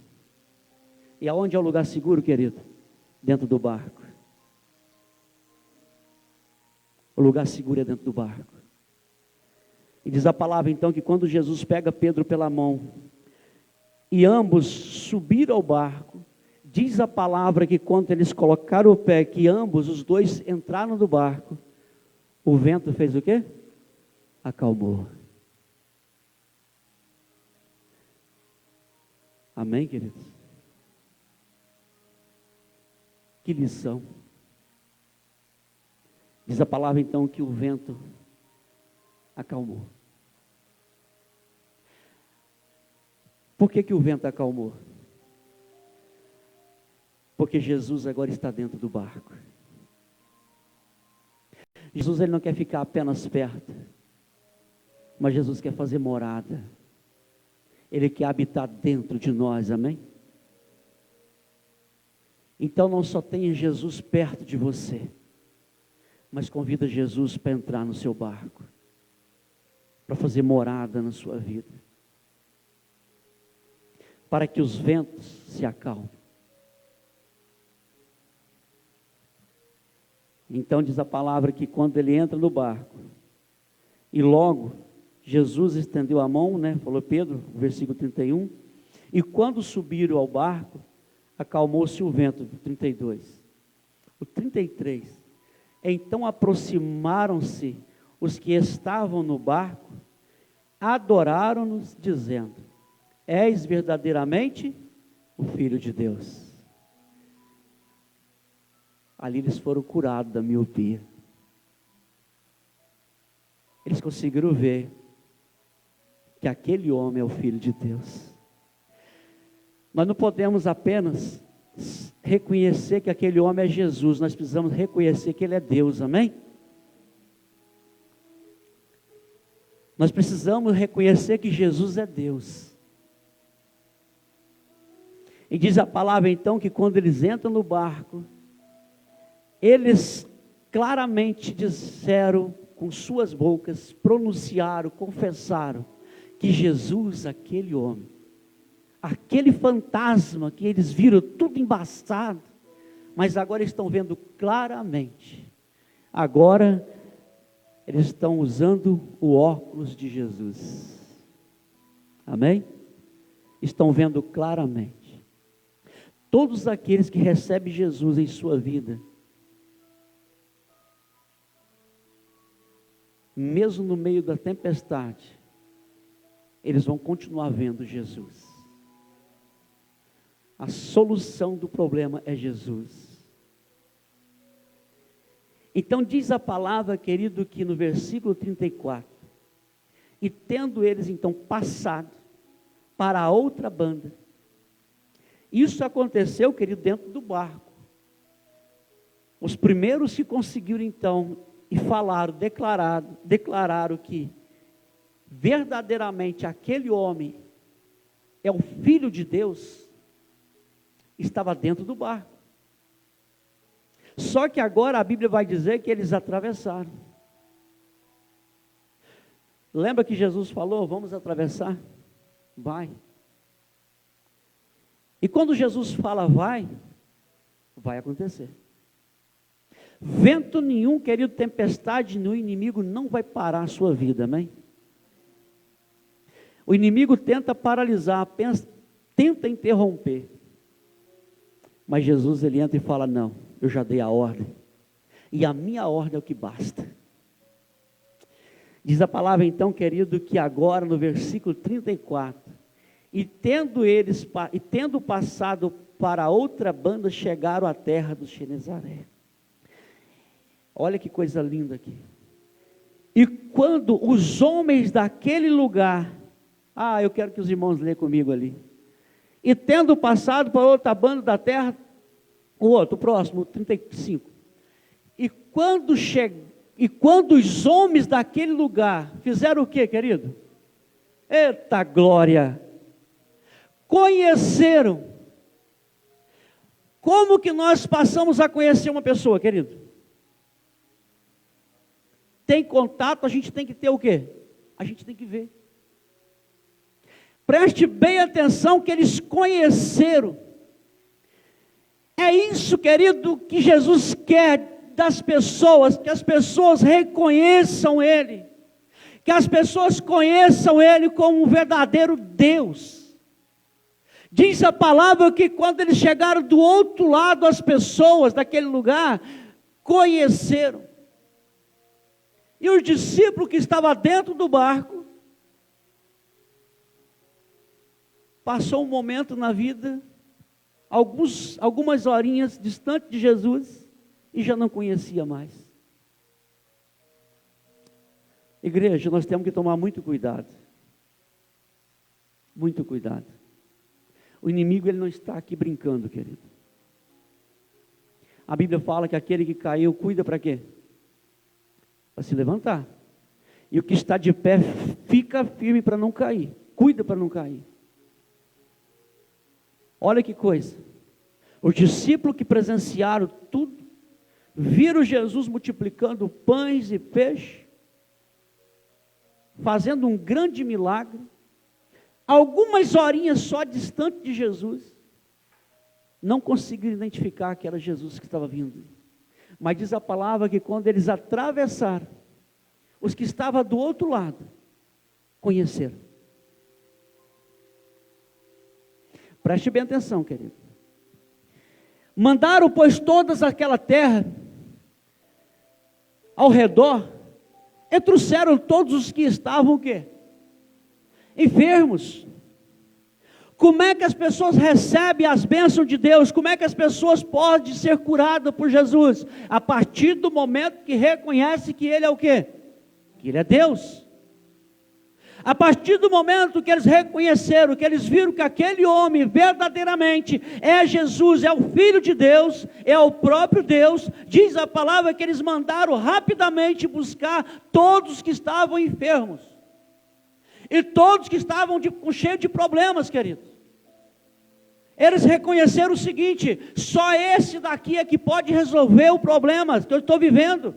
E aonde é o lugar seguro, querido? Dentro do barco. O lugar seguro é dentro do barco. E diz a palavra então que quando Jesus pega Pedro pela mão e ambos subiram ao barco, diz a palavra que quando eles colocaram o pé, que ambos, os dois entraram no barco, o vento fez o quê? Acalmou. Amém, queridos? Que lição. Diz a palavra então que o vento acalmou. Por que o vento acalmou? Porque Jesus agora está dentro do barco. Jesus ele não quer ficar apenas perto. Mas Jesus quer fazer morada. Ele quer habitar dentro de nós, amém? Então não só tenha Jesus perto de você, mas convida Jesus para entrar no seu barco, para fazer morada na sua vida, para que os ventos se acalmem. Então diz a palavra que quando ele entra no barco, e logo Jesus estendeu a mão, falou Pedro, versículo 31, e quando subiram ao barco, acalmou-se o vento, 32. O 33, então aproximaram-se os que estavam no barco, adoraram-nos, dizendo: és verdadeiramente o Filho de Deus. Ali eles foram curados da miopia. Eles conseguiram ver que aquele homem é o Filho de Deus. Nós não podemos apenas reconhecer que aquele homem é Jesus, nós precisamos reconhecer que ele é Deus, amém? Nós precisamos reconhecer que Jesus é Deus. E diz a palavra então que quando eles entram no barco, eles claramente disseram com suas bocas, pronunciaram, confessaram que Jesus, aquele homem, aquele fantasma que eles viram tudo embaçado, mas agora estão vendo claramente. Agora eles estão usando o óculos de Jesus. Amém? Estão vendo claramente. Todos aqueles que recebem Jesus em sua vida, mesmo no meio da tempestade, eles vão continuar vendo Jesus. A solução do problema é Jesus. Então diz a palavra, querido, que no versículo 34, e tendo eles então passado para a outra banda, isso aconteceu, querido, dentro do barco. Os primeiros que conseguiram então, e falaram, declararam que verdadeiramente aquele homem é o Filho de Deus, estava dentro do barco. Só que agora a Bíblia vai dizer que eles atravessaram. Lembra que Jesus falou, vamos atravessar? Vai. E quando Jesus fala vai acontecer. Vento nenhum, querido, tempestade no inimigo não vai parar a sua vida, amém? O inimigo tenta paralisar, tenta interromper. Mas Jesus, ele entra e fala, não, eu já dei a ordem. E a minha ordem é o que basta. Diz a palavra então, querido, que agora no versículo 34, e tendo passado para outra banda, chegaram à terra dos Genezaré. Olha que coisa linda aqui. E quando os homens daquele lugar, eu quero que os irmãos leiam comigo ali. E tendo passado para outra banda da terra, o próximo, 35. E quando os homens daquele lugar fizeram o que, querido? Eita glória! Conheceram. Como que nós passamos a conhecer uma pessoa, querido? Tem contato, a gente tem que ter o quê? A gente tem que ver. Preste bem atenção que eles conheceram. É isso, querido, que Jesus quer das pessoas, que as pessoas reconheçam Ele, que as pessoas conheçam Ele como um verdadeiro Deus. Diz a palavra que quando eles chegaram do outro lado, as pessoas daquele lugar conheceram. E os discípulos que estavam dentro do barco, passou um momento na vida, algumas horinhas distante de Jesus, e já não conhecia mais. Igreja, nós temos que tomar muito cuidado. Muito cuidado. O inimigo, ele não está aqui brincando, querido. A Bíblia fala que aquele que caiu, cuida para quê? Para se levantar. E o que está de pé, fica firme para não cair. Cuida para não cair. Olha que coisa. Os discípulos que presenciaram tudo, viram Jesus multiplicando pães e peixes, fazendo um grande milagre, algumas horinhas só distante de Jesus, não conseguiram identificar que era Jesus que estava vindo. Mas diz a palavra que quando eles atravessaram, os que estavam do outro lado, conheceram. Preste bem atenção, querido. Mandaram, pois, todas aquela terra ao redor, e trouxeram todos os que estavam o quê? Enfermos. Como é que as pessoas recebem as bênçãos de Deus? Como é que as pessoas podem ser curadas por Jesus? A partir do momento que reconhece que Ele é o quê? Que Ele é Deus. A partir do momento que eles reconheceram, que eles viram que aquele homem verdadeiramente é Jesus, é o Filho de Deus, é o próprio Deus, diz a palavra que eles mandaram rapidamente buscar todos que estavam enfermos. E todos que estavam cheios de problemas, queridos. Eles reconheceram o seguinte: só esse daqui é que pode resolver o problema que eu estou vivendo.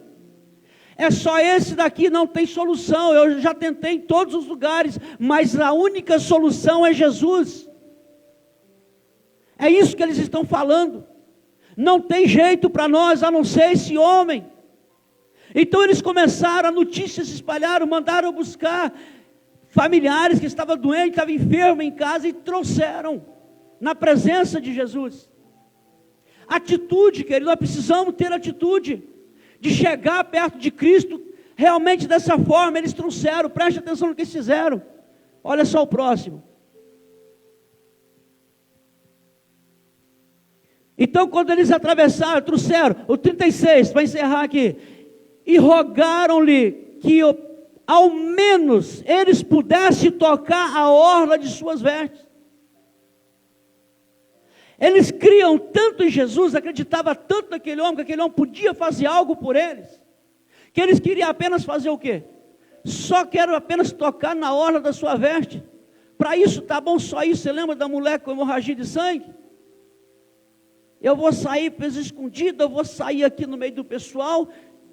É só esse daqui, não tem solução. Eu já tentei em todos os lugares, mas a única solução é Jesus. É isso que eles estão falando. Não tem jeito para nós a não ser esse homem. Então eles começaram, a notícia se espalharam, mandaram buscar familiares que estavam doentes, estavam enfermos em casa e trouxeram na presença de Jesus. Atitude, querido, nós precisamos ter atitude de chegar perto de Cristo realmente dessa forma. Eles trouxeram, preste atenção no que eles fizeram. Olha só o próximo. Então, quando eles atravessaram, trouxeram o 36, para encerrar aqui, e rogaram-lhe que ao menos eles pudessem tocar a orla de suas vestes. Eles criam tanto em Jesus, acreditavam tanto naquele homem, que aquele homem podia fazer algo por eles, que eles queriam apenas fazer o quê? Só quero apenas tocar na orla da sua veste. Para isso, tá bom, só isso. Você lembra da mulher com hemorragia de sangue? Eu vou sair escondido, eu vou sair aqui no meio do pessoal,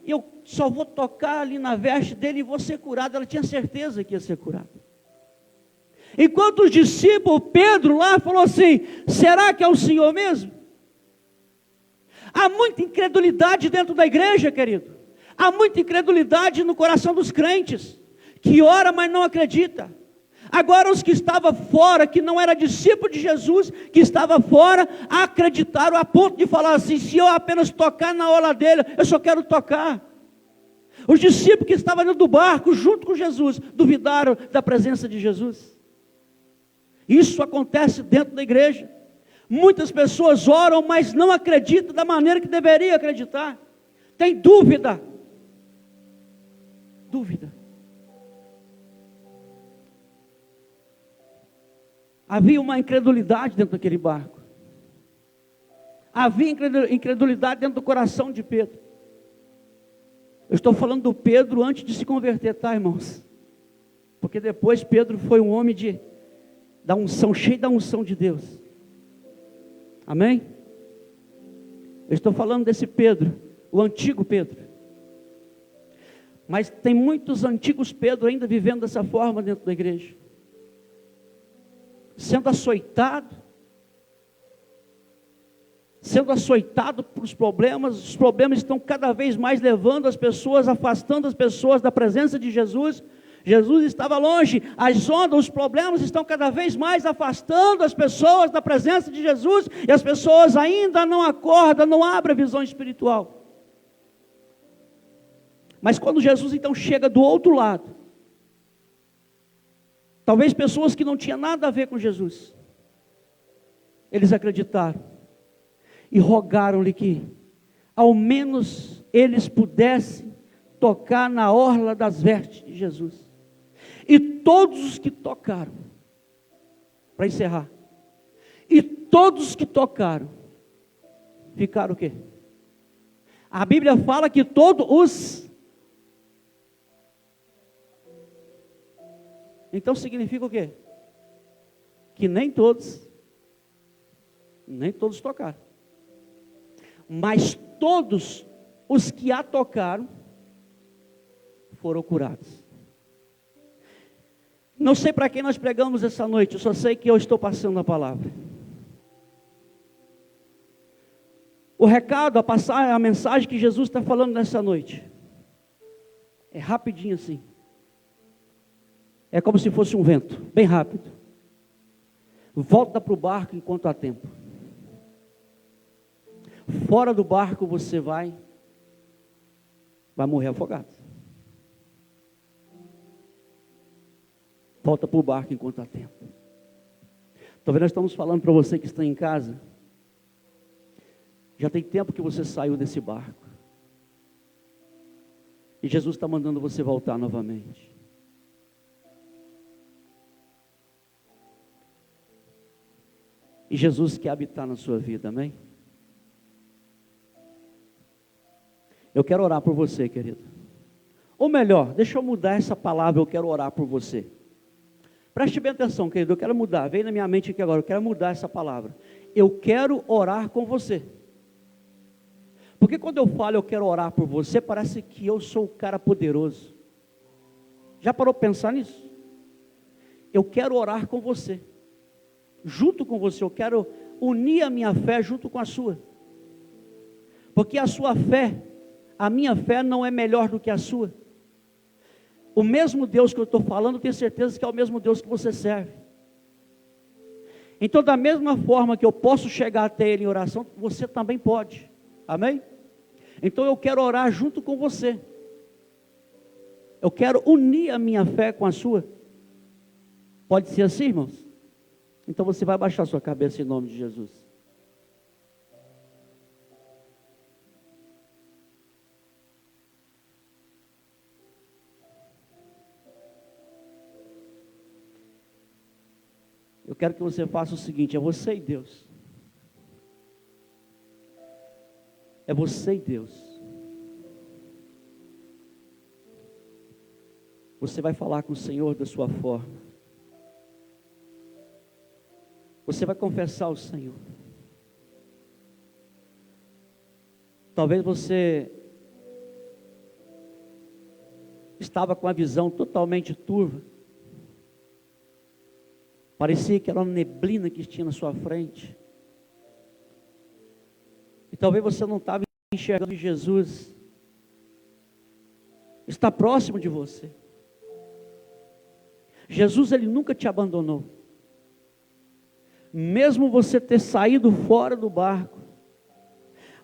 eu só vou tocar ali na veste dele e vou ser curado. Ela tinha certeza que ia ser curada. Enquanto os discípulos, Pedro lá falou assim: será que é o Senhor mesmo? Há muita incredulidade dentro da igreja, querido. Há muita incredulidade no coração dos crentes, que ora, mas não acredita. Agora os que estavam fora, que não era discípulo de Jesus, que estava fora, acreditaram a ponto de falar assim: se eu apenas tocar na orla dele, eu só quero tocar. Os discípulos que estavam dentro do barco, junto com Jesus, duvidaram da presença de Jesus. Isso acontece dentro da igreja. Muitas pessoas oram, mas não acreditam da maneira que deveria acreditar. Tem dúvida. Dúvida. Havia uma incredulidade dentro daquele barco. Havia incredulidade dentro do coração de Pedro. Eu estou falando do Pedro antes de se converter, tá, irmãos? Porque depois Pedro foi um homem da unção, cheio da unção de Deus. Amém? Eu estou falando desse Pedro, o antigo Pedro. Mas tem muitos antigos Pedro ainda vivendo dessa forma dentro da igreja. Sendo açoitado por os problemas estão cada vez mais levando as pessoas, afastando as pessoas da presença de Jesus. Jesus estava longe, as ondas, os problemas estão cada vez mais afastando as pessoas da presença de Jesus, e as pessoas ainda não acordam, não abrem a visão espiritual. Mas quando Jesus então chega do outro lado, talvez pessoas que não tinham nada a ver com Jesus, eles acreditaram e rogaram-lhe que ao menos eles pudessem tocar na orla das vestes de Jesus. E todos os que tocaram, para encerrar, e todos os que tocaram, ficaram o quê? A Bíblia fala que todos os Então significa o quê? Que nem todos tocaram. Mas todos os que a tocaram foram curados. Não sei para quem nós pregamos essa noite, eu só sei que eu estou passando a palavra. O recado, a mensagem que Jesus está falando nessa noite, é rapidinho assim. É como se fosse um vento, bem rápido. Volta para o barco enquanto há tempo. Fora do barco você vai morrer afogado. Volta para o barco enquanto há tempo. Talvez nós estamos falando para você que está em casa. Já tem tempo que você saiu desse barco. E Jesus está mandando você voltar novamente. E Jesus quer habitar na sua vida, amém? Eu quero orar por você, querido. Ou melhor, deixa eu mudar essa palavra, eu quero orar por você. Preste bem atenção, querido, eu quero mudar, vem na minha mente aqui agora, eu quero mudar essa palavra. Eu quero orar com você. Porque quando eu falo eu quero orar por você, parece que eu sou o cara poderoso. Já parou para pensar nisso? Eu quero orar com você. Junto com você, eu quero unir a minha fé junto com a sua. Porque a sua fé, a minha fé não é melhor do que a sua. O mesmo Deus que eu estou falando, eu tenho certeza que é o mesmo Deus que você serve. Então, da mesma forma que eu posso chegar até Ele em oração, você também pode. Amém? Então eu quero orar junto com você. Eu quero unir a minha fé com a sua. Pode ser assim, irmãos? Então você vai baixar sua cabeça em nome de Jesus. Eu quero que você faça o seguinte, é você e Deus. É você e Deus. Você vai falar com o Senhor da sua forma. Você vai confessar ao Senhor. Talvez você estava com a visão totalmente turva. Parecia que era uma neblina que tinha na sua frente. E talvez você não estava enxergando Jesus. Está próximo de você. Jesus, Ele nunca te abandonou. Mesmo você ter saído fora do barco,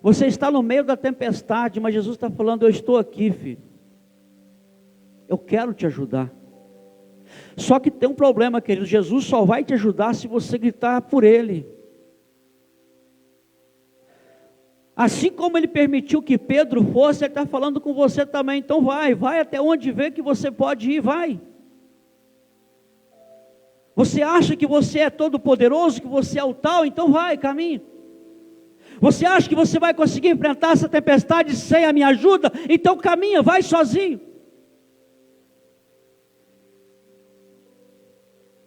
você está no meio da tempestade, mas Jesus está falando, eu estou aqui, filho. Eu quero te ajudar. Só que tem um problema, querido, Jesus só vai te ajudar se você gritar por Ele. Assim como Ele permitiu que Pedro fosse, Ele está falando com você também, então vai até onde vê que você pode ir, vai. Você acha que você é todo poderoso, que você é o tal, então vai, caminha. Você acha que você vai conseguir enfrentar essa tempestade sem a minha ajuda? Então caminha, vai sozinho.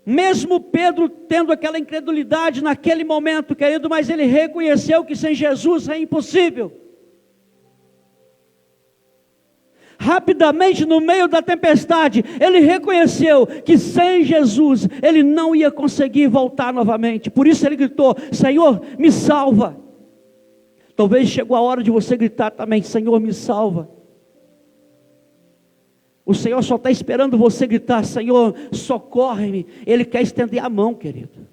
Mesmo Pedro tendo aquela incredulidade naquele momento, querido, mas ele reconheceu que sem Jesus é impossível. Rapidamente, no meio da tempestade, ele reconheceu que sem Jesus, ele não ia conseguir voltar novamente. Por isso ele gritou, Senhor, me salva. Talvez chegou a hora de você gritar também, Senhor, me salva. O Senhor só está esperando você gritar, Senhor, socorre-me. Ele quer estender a mão, querido.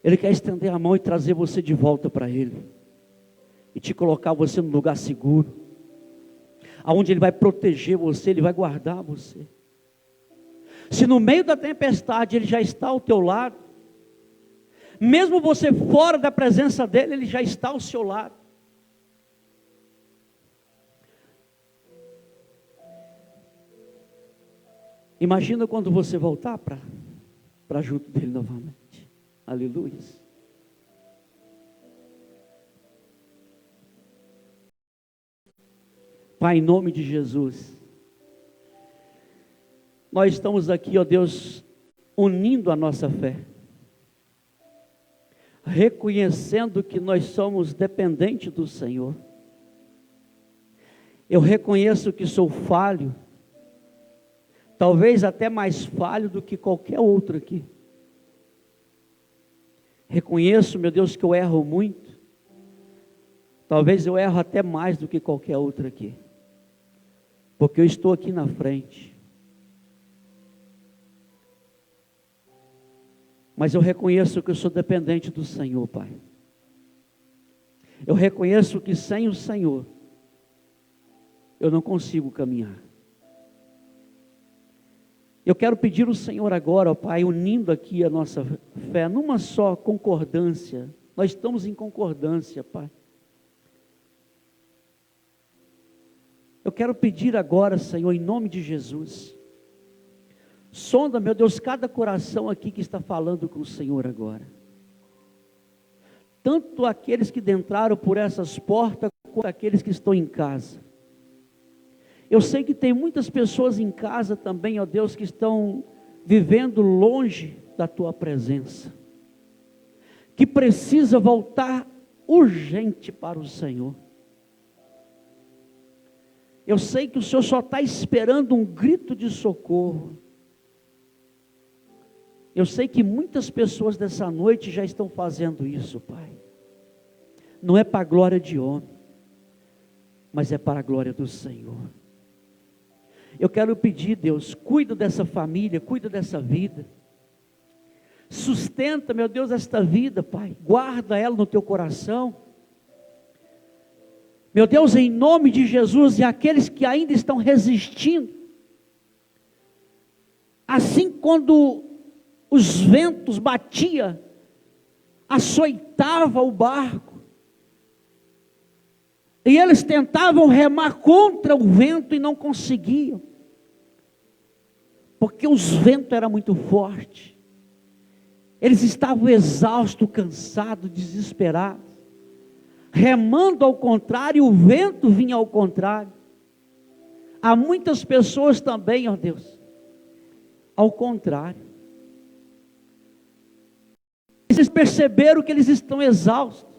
Ele quer estender a mão e trazer você de volta para Ele. E te colocar você num lugar seguro. Aonde Ele vai proteger você, Ele vai guardar você. Se no meio da tempestade Ele já está ao teu lado, mesmo você fora da presença dEle, Ele já está ao seu lado. Imagina quando você voltar para junto dEle novamente. Aleluia. Pai, em nome de Jesus, nós estamos aqui, ó Deus, unindo a nossa fé, reconhecendo que nós somos dependentes do Senhor. Eu reconheço que sou falho, talvez até mais falho do que qualquer outro aqui. Reconheço, meu Deus, que eu erro muito, talvez eu erro até mais do que qualquer outro aqui, porque eu estou aqui na frente. Mas eu reconheço que eu sou dependente do Senhor, Pai. Eu reconheço que sem o Senhor, eu não consigo caminhar. Eu quero pedir ao Senhor agora, ó Pai, unindo aqui a nossa fé, numa só concordância. Nós estamos em concordância, Pai. Eu quero pedir agora, Senhor, em nome de Jesus, sonda, meu Deus, cada coração aqui que está falando com o Senhor agora. Tanto aqueles que entraram por essas portas, quanto aqueles que estão em casa. Eu sei que tem muitas pessoas em casa também, ó Deus, que estão vivendo longe da Tua presença, que precisa voltar urgente para o Senhor. Eu sei que o Senhor só está esperando um grito de socorro. Eu sei que muitas pessoas dessa noite já estão fazendo isso, Pai. Não é para a glória de homem, mas é para a glória do Senhor. Eu quero pedir, Deus, cuida dessa família, cuida dessa vida. Sustenta, meu Deus, esta vida, Pai. Guarda ela no Teu coração. Meu Deus, em nome de Jesus, e aqueles que ainda estão resistindo, assim quando os ventos batiam, açoitava o barco, e eles tentavam remar contra o vento e não conseguiam, porque os ventos eram muito fortes, eles estavam exaustos, cansados, desesperados, remando ao contrário, e o vento vinha ao contrário. Há muitas pessoas também, ó Deus, ao contrário. Eles perceberam que eles estão exaustos.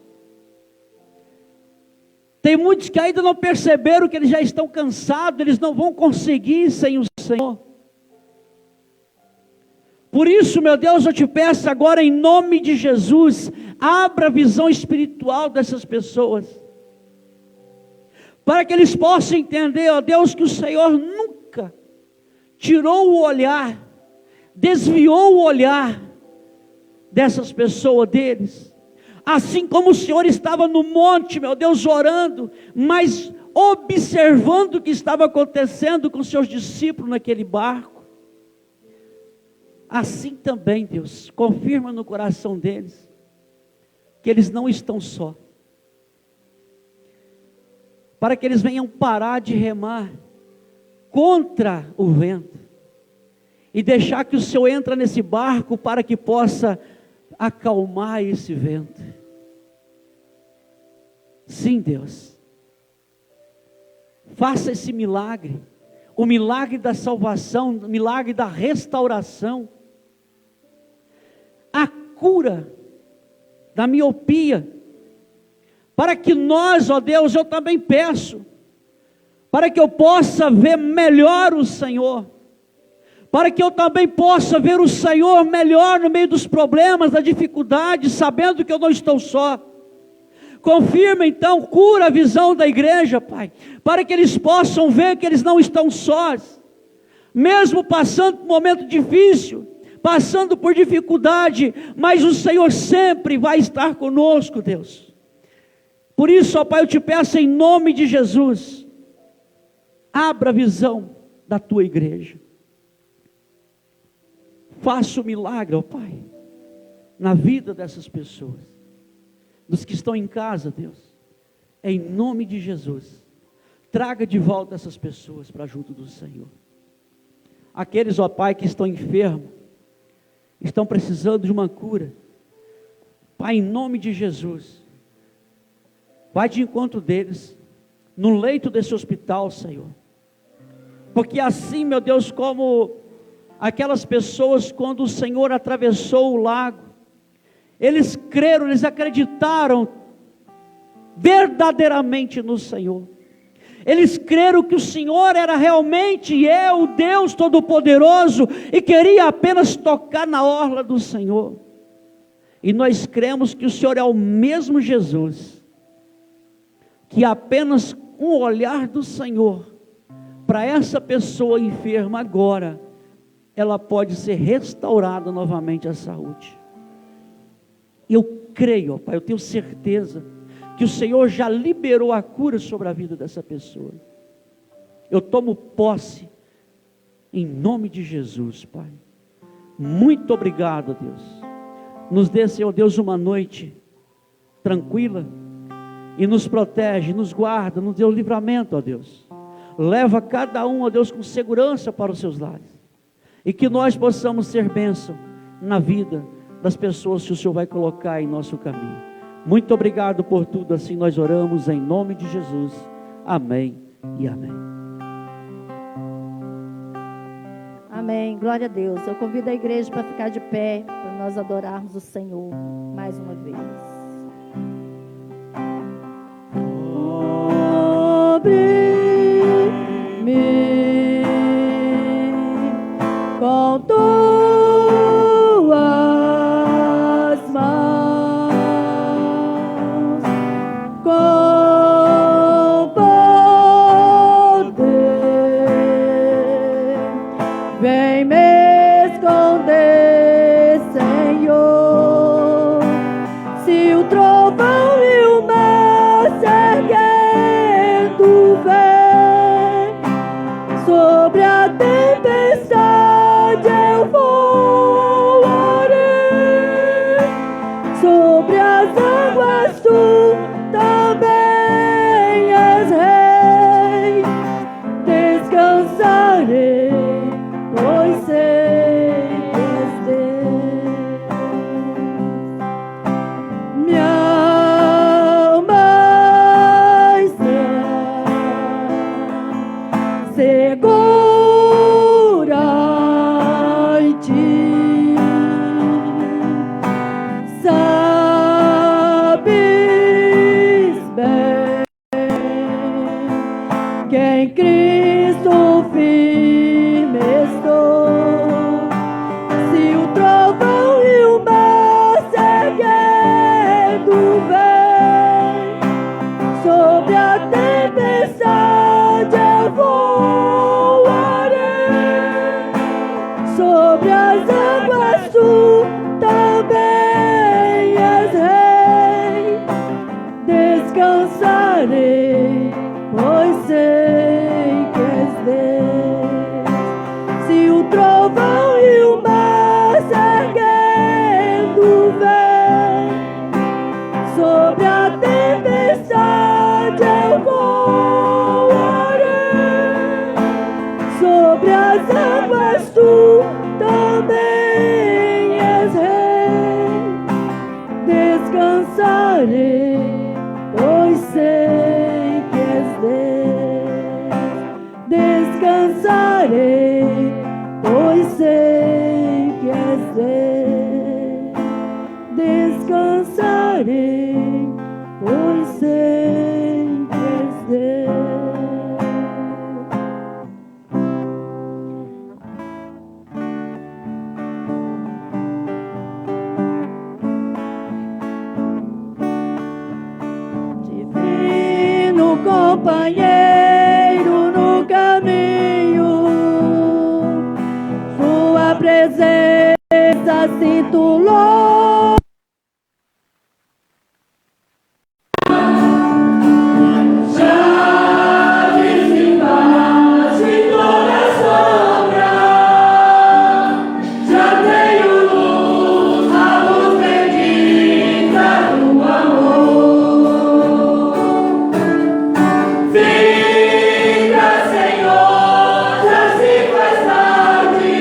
Tem muitos que ainda não perceberam que eles já estão cansados, eles não vão conseguir sem o Senhor. Por isso, meu Deus, eu te peço agora em nome de Jesus, abra a visão espiritual dessas pessoas, para que eles possam entender, ó Deus, que o Senhor nunca tirou o olhar, desviou o olhar dessas pessoas, deles. Assim como o Senhor estava no monte, meu Deus, orando, mas observando o que estava acontecendo com os seus discípulos naquele barco. Assim também, Deus, confirma no coração deles, que eles não estão só. Para que eles venham parar de remar contra o vento, e deixar que o Senhor entre nesse barco, para que possa acalmar esse vento. Sim, Deus, faça esse milagre, o milagre da salvação, o milagre da restauração, a cura da miopia, para que nós, ó Deus, eu também peço, para que eu possa ver melhor o Senhor, para que eu também possa ver o Senhor melhor no meio dos problemas, da dificuldade, sabendo que eu não estou só. Confirma então, cura a visão da igreja, Pai, para que eles possam ver que eles não estão sós, mesmo passando por um momento difícil, passando por dificuldade, mas o Senhor sempre vai estar conosco, Deus. Por isso, ó Pai, eu te peço em nome de Jesus, abra a visão da tua igreja. Faça o milagre, ó Pai, na vida dessas pessoas, dos que estão em casa, Deus, em nome de Jesus. Traga de volta essas pessoas para junto do Senhor. Aqueles, ó Pai, que estão enfermos, estão precisando de uma cura, Pai, em nome de Jesus, vai de encontro deles, no leito desse hospital, Senhor, porque assim, meu Deus, como aquelas pessoas, quando o Senhor atravessou o lago, eles creram, eles acreditaram verdadeiramente no Senhor. Eles creram que o Senhor era realmente o Deus Todo-Poderoso e queria apenas tocar na orla do Senhor. E nós cremos que o Senhor é o mesmo Jesus, que apenas um olhar do Senhor para essa pessoa enferma agora, ela pode ser restaurada novamente a saúde. Eu creio, ó Pai, eu tenho certeza que o Senhor já liberou a cura sobre a vida dessa pessoa. Eu tomo posse em nome de Jesus, Pai. Muito obrigado, Deus. Nos dê, Senhor Deus, uma noite tranquila e nos protege, nos guarda, nos dê o livramento, ó Deus. Leva cada um, ó Deus, com segurança para os seus lares. E que nós possamos ser bênção na vida das pessoas que o Senhor vai colocar em nosso caminho. Muito obrigado por tudo, assim nós oramos em nome de Jesus. Amém e amém. Amém, glória a Deus. Eu convido a igreja para ficar de pé, para nós adorarmos o Senhor mais uma vez. Cobre-me com tuas mãos, com poder, vem me esconder, Senhor. Se o trovão e o mar se erguendo vem, sobre a tempestade eu voarei, sobre as águas tu também és rei. Descansarei, pois sei que és Deus. Minha alma está segura em ti. Sabes bem que em Cristo firme estou. Se o trovão e o mar se erguendo vem, sobre a tempestade eu voarei, sobre as águas tu também és rei. Descansarei, pois sei que és Deus. Se o trovão e o mar se erguendo vem, sobre a tempestade eu voarei, sobre as águas tu também és rei. Descansarei, pois sei que és Deus. Descansarei, pois sei que és Deus. Descansarei, pois sei que és Deus. Divino companheiro no caminho, sua presença sinto longe. Senhor, já se faz tarde.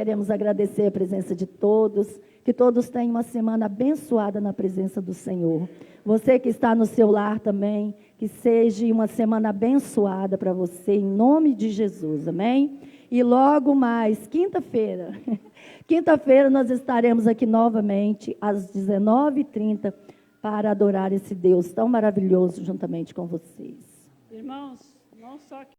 queremos agradecer a presença de todos, que todos tenham uma semana abençoada na presença do Senhor. Você que está no seu lar também, que seja uma semana abençoada para você, em nome de Jesus, amém? E logo mais, quinta-feira nós estaremos aqui novamente, às 19h30, para adorar esse Deus tão maravilhoso juntamente com vocês. Irmãos, não só que